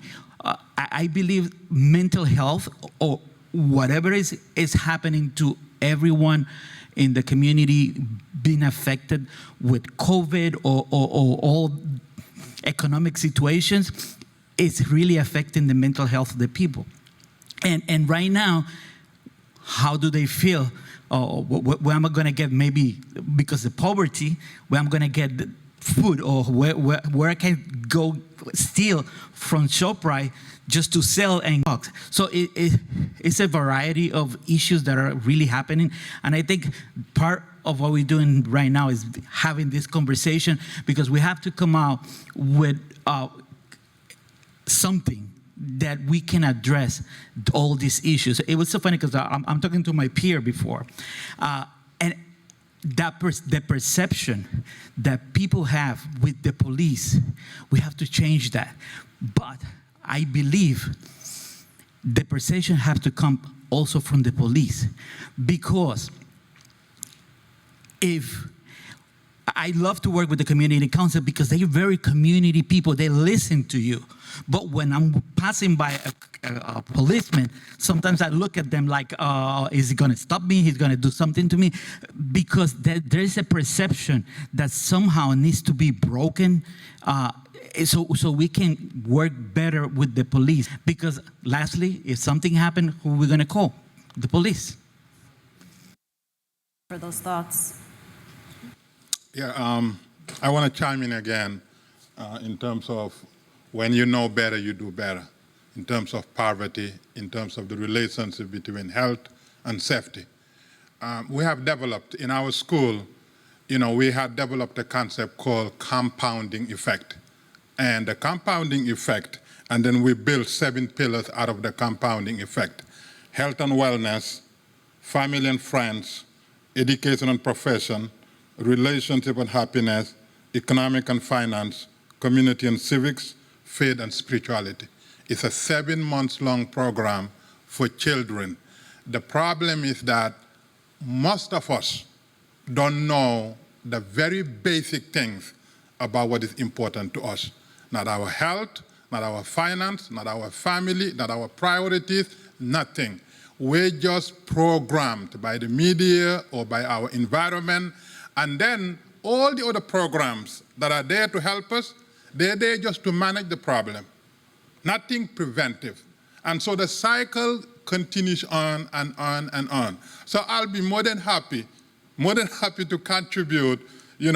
I believe mental health or whatever is happening to everyone in the community being affected with COVID or all economic situations is really affecting the mental health of the people. And right now, how do they feel? Where am I going to get, maybe because of poverty, where I'm going to get food, or where I can go steal from ShopRite just to sell and box. So it's a variety of issues that are really happening. And I think part of what we're doing right now is having this conversation, because we have to come out with something that we can address all these issues. It was so funny because I'm talking to my peer before, and the perception that people have with the police, we have to change that. But I believe the perception has to come also from the police, because if I love to work with the community council because they're very community people. They listen to you. But when I'm passing by a policeman, sometimes I look at them like, is he going to stop me? He's going to do something to me? Because there is a perception that somehow needs to be broken so we can work better with the police. Because lastly, if something happened, who are we going to call? The police. For those thoughts. Yeah, I want to chime in again in terms of when you know better, you do better. In terms of poverty, in terms of the relationship between health and safety. We have developed in our school, we had developed a concept called compounding effect. And the compounding effect, and then we built 7 pillars out of the compounding effect. Health and wellness, family and friends, education and profession, relationship and happiness, economic and finance, community and civics, faith and spirituality. It's a 7-month-long program for children. The problem is that most of us don't know the very basic things about what is important to us. not our health, not our finance, not our family, not our priorities, nothing. We're just programmed by the media or by our environment, and then all the other programs that are there to help us, they're there just to manage the problem, nothing preventive. And so the cycle continues on and on and on. So I'll be more than happy to contribute,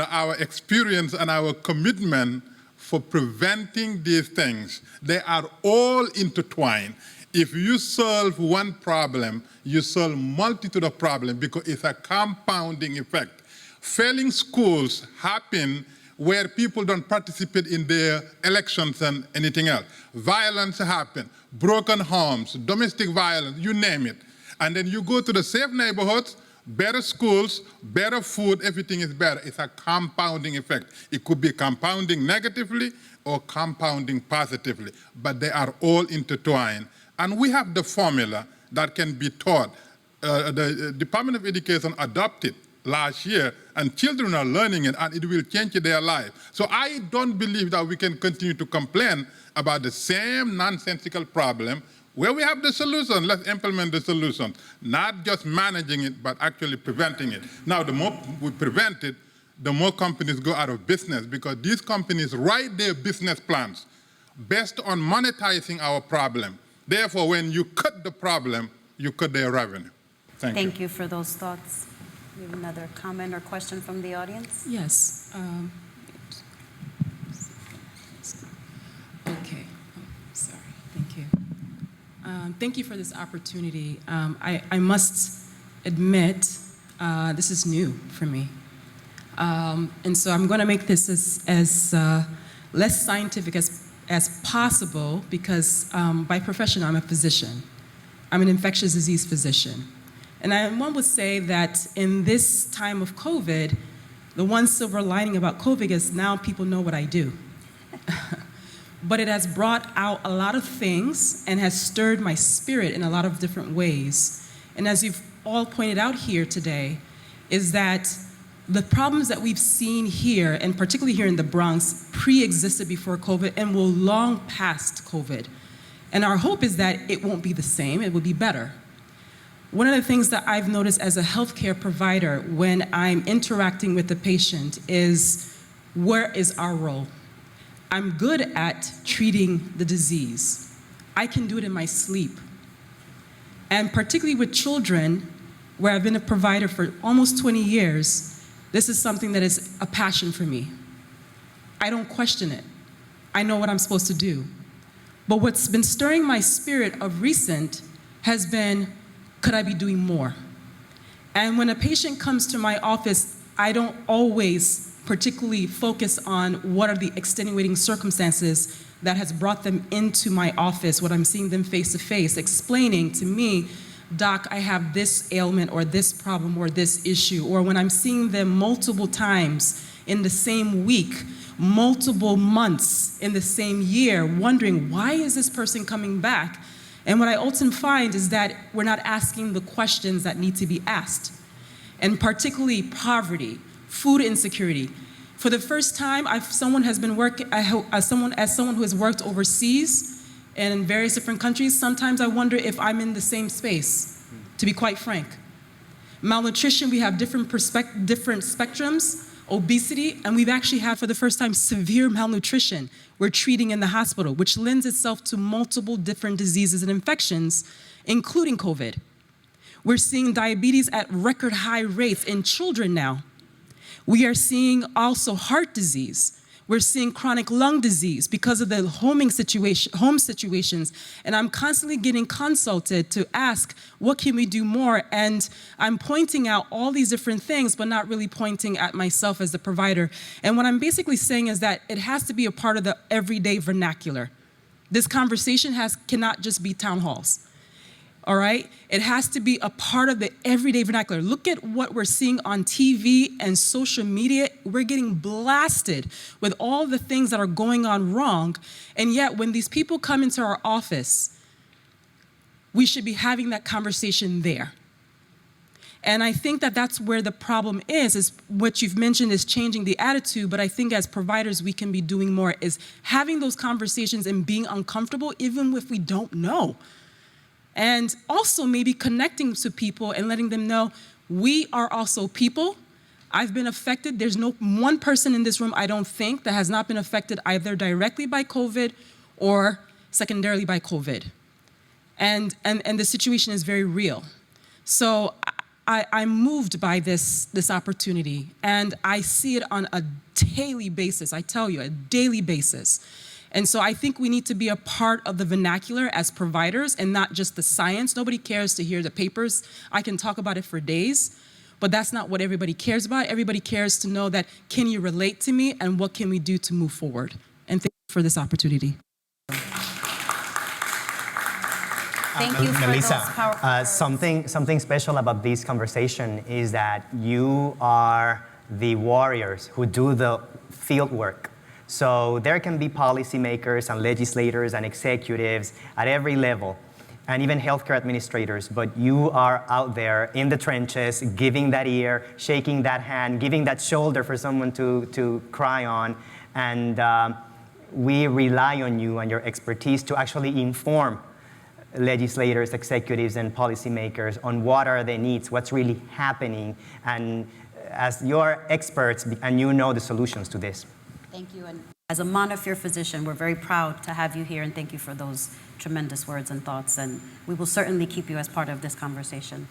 our experience and our commitment for preventing these things. They are all intertwined. If you solve one problem, you solve multitude of problems because it's a compounding effect. Failing schools happen where people don't participate in their elections and anything else. Violence happens, broken homes, domestic violence, you name it. And then you go to the safe neighborhoods, better schools, better food, everything is better. It's a compounding effect. It could be compounding negatively or compounding positively, but they are all intertwined. And we have the formula that can be taught. The Department of Education adopted last year, and children are learning it, and it will change their life. So I don't believe that we can continue to complain about the same nonsensical problem where we have the solution. Let's implement the solution, not just managing it, but actually preventing it. Now, the more we prevent it, the more companies go out of business because these companies write their business plans based on monetizing our problem. Therefore, when you cut the problem, you cut their revenue. Thank you. Thank you for those thoughts. We have another comment or question from the audience? Yes. Okay. Sorry. Thank you. Thank you for this opportunity. I must admit, this is new for me. And so I'm going to make this as less scientific as possible because by profession, I'm a physician. I'm an infectious disease physician. And one would say that in this time of COVID, the one silver lining about COVID is now people know what I do. But it has brought out a lot of things and has stirred my spirit in a lot of different ways. And as you've all pointed out here today, is that the problems that we've seen here, and particularly here in the Bronx, pre-existed before COVID and will long past COVID. And our hope is that it won't be the same, it will be better. One of the things that I've noticed as a healthcare provider when I'm interacting with the patient is, where is our role? I'm good at treating the disease. I can do it in my sleep. And particularly with children, where I've been a provider for almost 20 years, this is something that is a passion for me. I don't question it. I know what I'm supposed to do. But what's been stirring my spirit of recent has been, could I be doing more? And when a patient comes to my office, I don't always particularly focus on what are the extenuating circumstances that has brought them into my office when I'm seeing them face to face, explaining to me, Doc, I have this ailment or this problem or this issue, or when I'm seeing them multiple times in the same week, multiple months in the same year, wondering, why is this person coming back? And what I often find is that we're not asking the questions that need to be asked. And particularly poverty, food insecurity. For the first time, as someone who has worked overseas and in various different countries, sometimes I wonder if I'm in the same space, to be quite frank. Malnutrition, we have different spectrums, obesity, and we've actually had, for the first time, severe malnutrition we're treating in the hospital, which lends itself to multiple different diseases and infections, including COVID. We're seeing diabetes at record high rates in children now. We are seeing also heart disease. We're seeing chronic lung disease because of the home situations. And I'm constantly getting consulted to ask, what can we do more? And I'm pointing out all these different things, but not really pointing at myself as the provider. And what I'm basically saying is that it has to be a part of the everyday vernacular. This conversation cannot just be town halls. All right? It has to be a part of the everyday vernacular. Look at what we're seeing on TV and social media. We're getting blasted with all the things that are going on wrong. And yet, when these people come into our office, we should be having that conversation there. And I think that that's where the problem is what you've mentioned is changing the attitude, but I think as providers we can be doing more is having those conversations and being uncomfortable even if we don't know. And also maybe connecting to people and letting them know we are also people. I've been affected. There's no one person in this room, I don't think, that has not been affected either directly by COVID or secondarily by COVID. And the situation is very real. So I'm moved by this opportunity, and I see it on a daily basis. I tell you, a daily basis. And so I think we need to be a part of the vernacular as providers and not just the science. Nobody cares to hear the papers. I can talk about it for days, but that's not what everybody cares about. Everybody cares to know that, can you relate to me and what can we do to move forward? And thank you for this opportunity. Thank you for Melissa, those powerful words. something special about this conversation is that you are the warriors who do the field work. So there can be policymakers and legislators and executives at every level, and even healthcare administrators, but you are out there in the trenches, giving that ear, shaking that hand, giving that shoulder for someone to cry on, and we rely on you and your expertise to actually inform legislators, executives, and policymakers on what are their needs, what's really happening, and as your experts, and you know the solutions to this. Thank you. And as a Montefiore physician, we're very proud to have you here, and thank you for those tremendous words and thoughts. And we will certainly keep you as part of this conversation.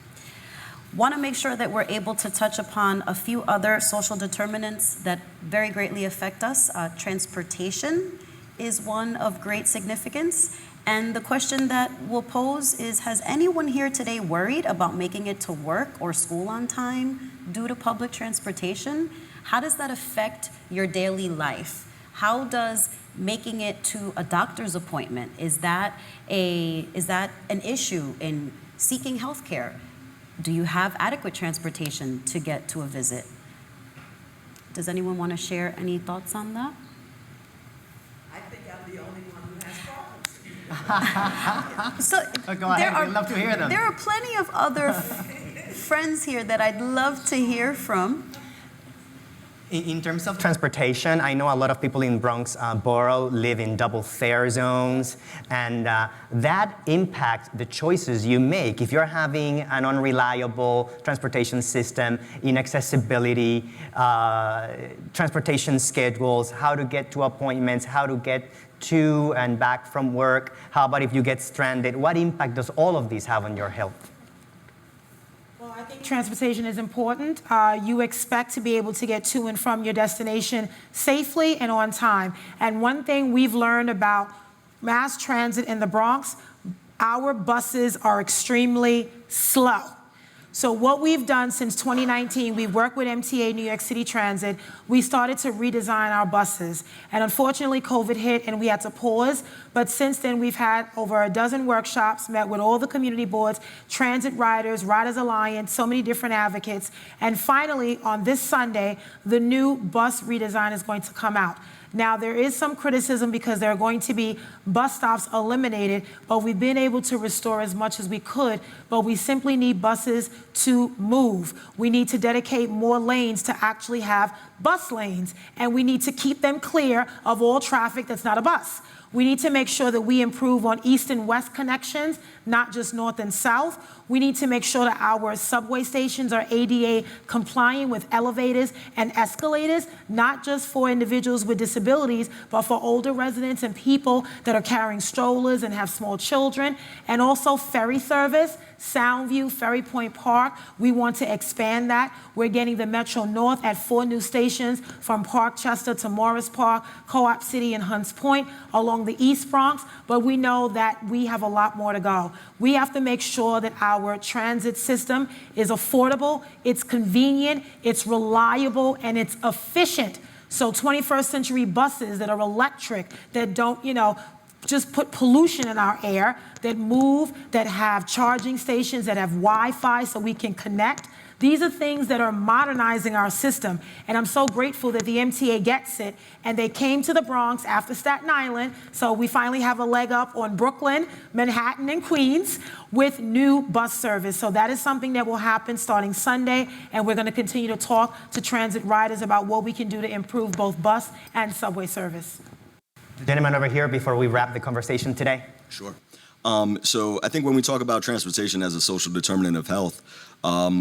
Want to make sure that we're able to touch upon a few other social determinants that very greatly affect us. Transportation is one of great significance. And the question that we'll pose is, has anyone here today worried about making it to work or school on time due to public transportation? How does that affect your daily life? How does making it to a doctor's appointment, is that an issue in seeking health care? Do you have adequate transportation to get to a visit? Does anyone want to share any thoughts on that? I think I'm the only one who has problems. So Go ahead, we'd love to hear them. There are plenty of other friends here that I'd love to hear from. In terms of transportation, I know a lot of people in Bronx Borough live in double fare zones, and that impacts the choices you make. If you're having an unreliable transportation system, inaccessibility, transportation schedules, how to get to appointments, how to get to and back from work, how about if you get stranded? What impact does all of these have on your health? Well, I think transportation is important. You expect to be able to get to and from your destination safely and on time. And one thing we've learned about mass transit in the Bronx, our buses are extremely slow. So what we've done since 2019, we've worked with MTA, New York City Transit. We started to redesign our buses. And unfortunately, COVID hit and we had to pause. But since then, we've had over a dozen workshops, met with all the community boards, transit riders, Riders Alliance, so many different advocates. And finally, on this Sunday, the new bus redesign is going to come out. Now, there is some criticism because there are going to be bus stops eliminated, but we've been able to restore as much as we could, but we simply need buses to move. We need to dedicate more lanes to actually have bus lanes, and we need to keep them clear of all traffic that's not a bus. We need to make sure that we improve on east and west connections, not just north and south. We need to make sure that our subway stations are ADA compliant with elevators and escalators, not just for individuals with disabilities, but for older residents and people that are carrying strollers and have small children. And also ferry service, Soundview, Ferry Point Park. We want to expand that. We're getting the Metro North at 4 new stations from Parkchester to Morris Park, Co-op City, and Hunts Point along the East Bronx. But we know that we have a lot more to go. We have to make sure that our transit system is affordable, it's convenient, it's reliable, and it's efficient. So 21st century buses that are electric, that don't, just put pollution in our air, that move, that have charging stations, that have Wi-Fi so we can connect. These are things that are modernizing our system. And I'm so grateful that the MTA gets it. And they came to the Bronx after Staten Island. So we finally have a leg up on Brooklyn, Manhattan, and Queens with new bus service. So that is something that will happen starting Sunday. And we're going to continue to talk to transit riders about what we can do to improve both bus and subway service. The gentleman over here before we wrap the conversation today. Sure. So I think when we talk about transportation as a social determinant of health,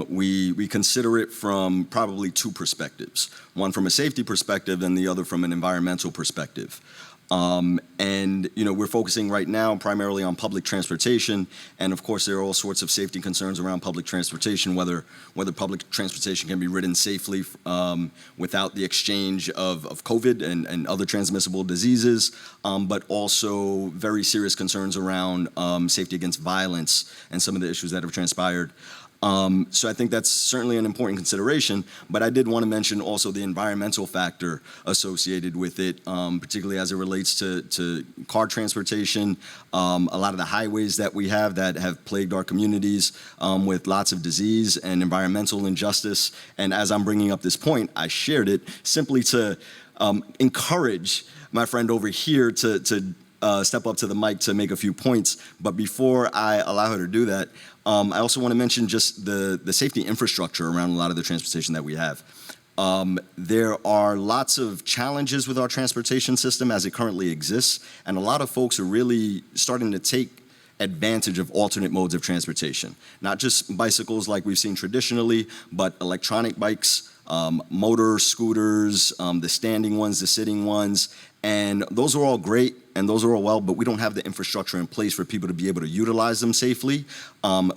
we consider it from probably two perspectives. One from a safety perspective and the other from an environmental perspective. And we're focusing right now primarily on public transportation, and of course there are all sorts of safety concerns around public transportation, whether public transportation can be ridden safely without the exchange of COVID and other transmissible diseases, but also very serious concerns around safety against violence and some of the issues that have transpired. So I think that's certainly an important consideration, but I did want to mention also the environmental factor associated with it, particularly as it relates to car transportation, a lot of the highways that we have that have plagued our communities with lots of disease and environmental injustice. And as I'm bringing up this point, I shared it simply to encourage my friend over here to step up to the mic to make a few points. But before I allow her to do that, I also want to mention just the safety infrastructure around a lot of the transportation that we have. There are lots of challenges with our transportation system as it currently exists, and a lot of folks are really starting to take advantage of alternate modes of transportation. Not just bicycles like we've seen traditionally, but electronic bikes, motor scooters, the standing ones, the sitting ones, and those are all great and those are all well, but we don't have the infrastructure in place for people to be able to utilize them safely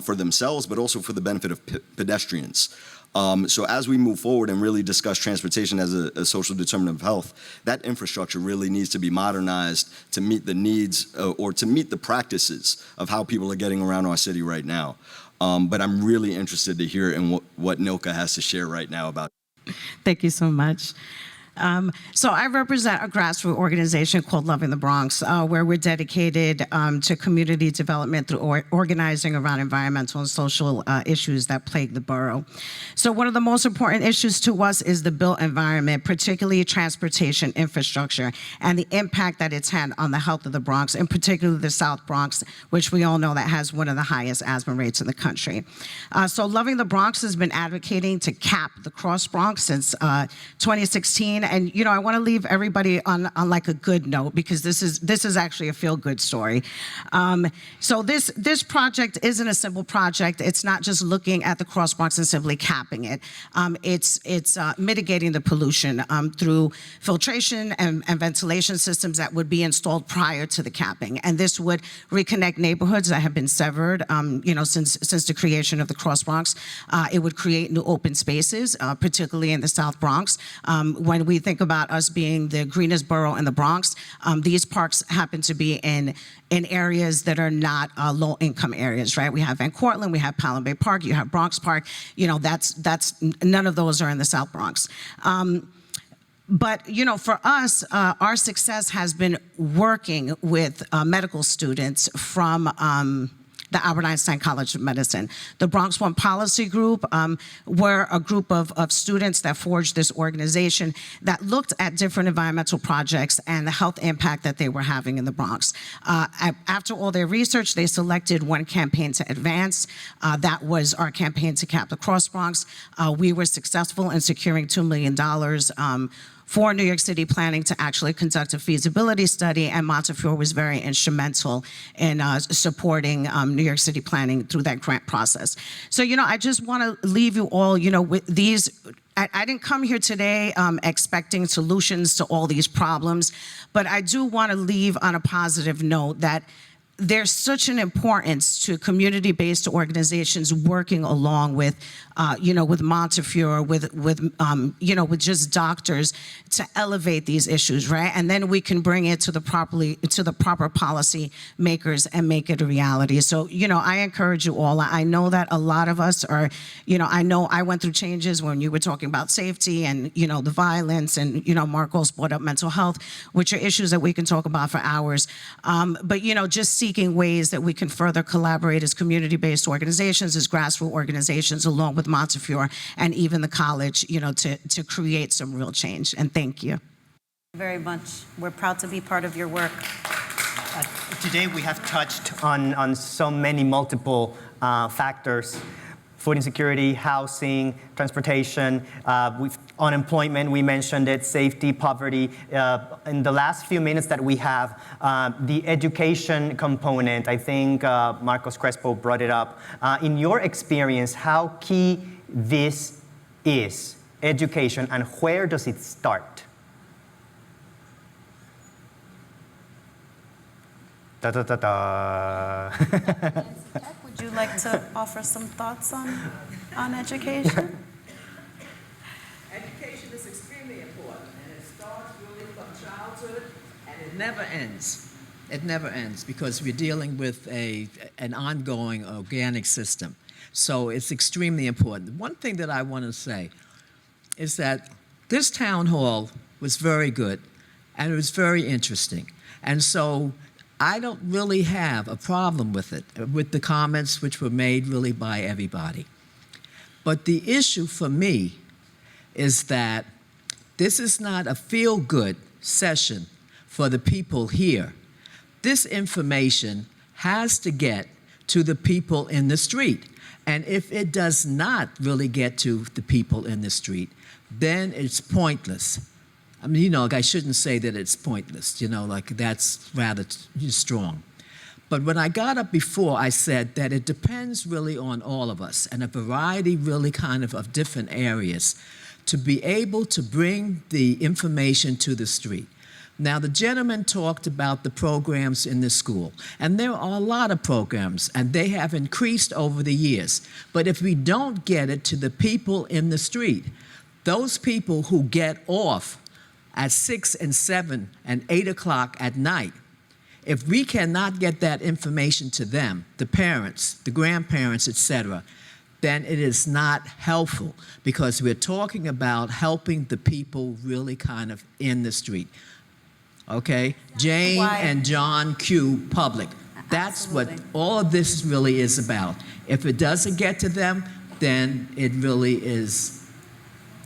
for themselves, but also for the benefit of pedestrians. So as we move forward and really discuss transportation as a social determinant of health, that infrastructure really needs to be modernized to meet the needs or to meet the practices of how people are getting around our city right now. But I'm really interested to hear in what Nilka has to share right now about it. Thank you so much. So I represent a grassroots organization called Loving the Bronx, where we're dedicated to community development through organizing around environmental and social issues that plague the borough. So one of the most important issues to us is the built environment, particularly transportation infrastructure, and the impact that it's had on the health of the Bronx, in particular the South Bronx, which we all know that has one of the highest asthma rates in the country. So Loving the Bronx has been advocating to cap the Cross Bronx since 2016. And I want to leave everybody on like a good note, because this is actually a feel-good story. So this project isn't a simple project. It's not just looking at the Cross Bronx and simply capping it. It's mitigating the pollution through filtration and ventilation systems that would be installed prior to the capping. And this would reconnect neighborhoods that have been severed, since the creation of the Cross Bronx. It would create new open spaces, particularly in the South Bronx. When we think about us being the greenest borough in the Bronx, these parks happen to be in areas that are not low-income areas, right? We have Van Cortlandt, we have Palm Bay Park, you have Bronx Park. That's none of those are in the South Bronx. But, for us, our success has been working with medical students from the Albert Einstein College of Medicine. The Bronx One Policy Group were a group of students that forged this organization that looked at different environmental projects and the health impact that they were having in the Bronx. After all their research, they selected one campaign to advance. That was our campaign to cap the Cross Bronx. We were successful in securing $2 million for New York City planning to actually conduct a feasibility study, and Montefiore was very instrumental in supporting New York City planning through that grant process. So, I just want to leave you all, with these. I didn't come here today expecting solutions to all these problems, but I do want to leave on a positive note that there's such an importance to community-based organizations working along with, with Montefiore, with just doctors to elevate these issues, right? And then we can bring it to the proper policy makers and make it a reality. So, I encourage you all. I know that a lot of us are, I know I went through changes when you were talking about safety and, the violence, and, Marcos brought up mental health, which are issues that we can talk about for hours. But, just seeking ways that we can further collaborate as community-based organizations, as grassroots organizations, along with Montefiore and even the college, you know, to create some real change. And thank you. Very much. We're proud to be part of your work. Today we have touched on so many multiple factors: food insecurity, housing, transportation, unemployment, we mentioned it, safety, poverty. In the last few minutes that we have, the education component, I think Marcos Crespo brought it up. In your experience, how key this is, education, and where does it start? Da, da, da, da. Would you like to offer some thoughts on education? Education is extremely important, and it starts really from childhood, and it never ends. It never ends because we're dealing with an ongoing organic system. So it's extremely important. One thing that I want to say is that this town hall was very good, and it was very interesting. And so I don't really have a problem with it, with the comments which were made really by everybody. But the issue for me is that this is not a feel-good session for the people here. This information has to get to the people in the street. And if it does not really get to the people in the street, then it's pointless. I mean, you know, like I shouldn't say that it's pointless, you know, like that's rather strong. But when I got up before, I said that it depends really on all of us and a variety really kind of different areas to be able to bring the information to the street. Now, the gentleman talked about the programs in the school, and there are a lot of programs, and they have increased over the years. But if we don't get it to the people in the street, those people who get off at 6 and 7 and 8 o'clock at night, if we cannot get that information to them, the parents, the grandparents, etc., then it is not helpful because we're talking about helping the people really kind of in the street. Okay? Jane and John Q. Public. That's what all of this really is about. If it doesn't get to them, then it really is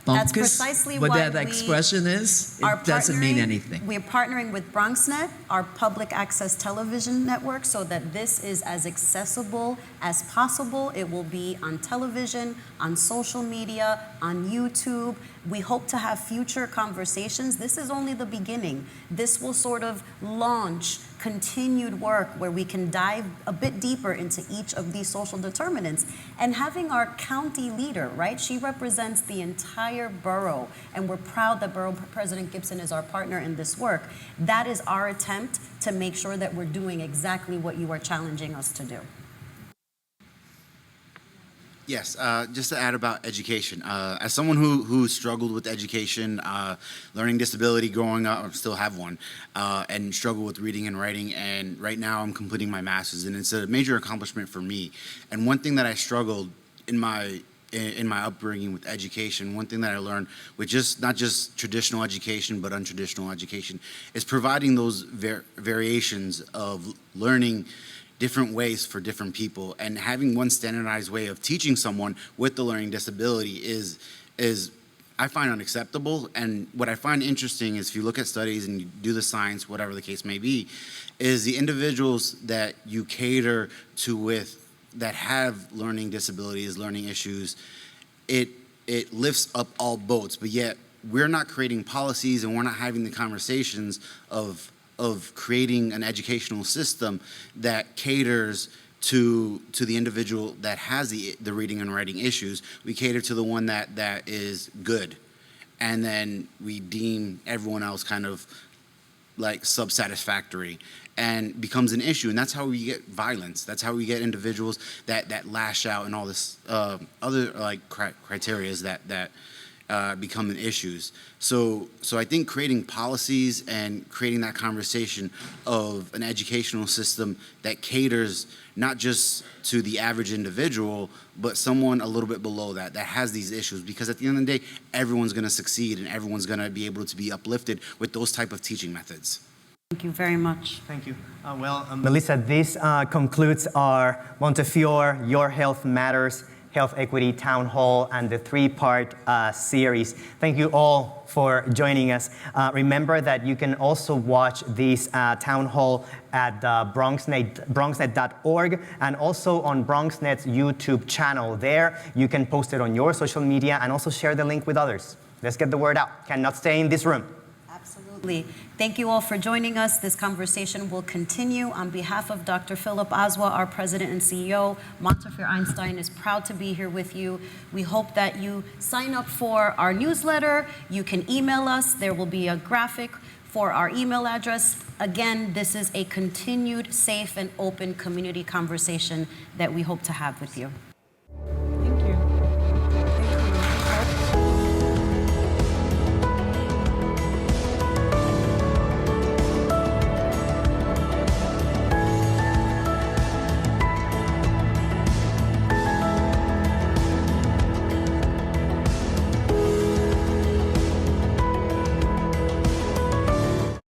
That's precisely what why that expression is. It doesn't mean anything. We're partnering with BronxNet, our public access television network, so that this is as accessible as possible. It will be on television, on social media, on YouTube. We hope to have future conversations. This is only the beginning. This will sort of launch continued work where we can dive a bit deeper into each of these social determinants. And having our county leader, right? She represents the entire borough, and we're proud that Borough President Gibson is our partner in this work. That is our attempt to make sure that we're doing exactly what you are challenging us to do. Yes, just to add about education. As someone who struggled with education, learning disability growing up, I still have one, and struggled with reading and writing, and right now I'm completing my master's, and it's a major accomplishment for me. And one thing that I struggled in my upbringing with education, one thing that I learned with not just traditional education, but untraditional education, is providing those variations of learning different ways for different people, and having one standardized way of teaching someone with the learning disability is I find unacceptable. And what I find interesting is if you look at studies and you do the science, whatever the case may be, is the individuals that you cater to that have learning disabilities, learning issues, it lifts up all boats, but yet we're not creating policies and we're not having the conversations of creating an educational system that caters to the individual that has the reading and writing issues. We cater to the one that is good, and then we deem everyone else kind of like sub-satisfactory, and becomes an issue. And that's how we get violence. That's how we get individuals that lash out and all this other like criterias that become issues. So I think creating policies and creating that conversation of an educational system that caters not just to the average individual, but someone a little bit below that has these issues. Because at the end of the day, everyone's gonna succeed and everyone's gonna be able to be uplifted with those type of teaching methods. Thank you very much. Thank you. Melissa, this concludes our Montefiore Your Health Matters Health Equity Town Hall and the three-part series. Thank you all for joining us. Remember that you can also watch this town hall at BronxNet.org and also on BronxNet's YouTube channel. There, you can post it on your social media and also share the link with others. Let's get the word out. Cannot stay in this room. Absolutely. Thank you all for joining us. This conversation will continue. On behalf of Dr. Philip Aswa, our President and CEO, Montefiore Einstein is proud to be here with you. We hope that you sign up for our newsletter. You can email us. There will be a graphic for our email address. Again, this is a continued, safe, and open community conversation that we hope to have with you.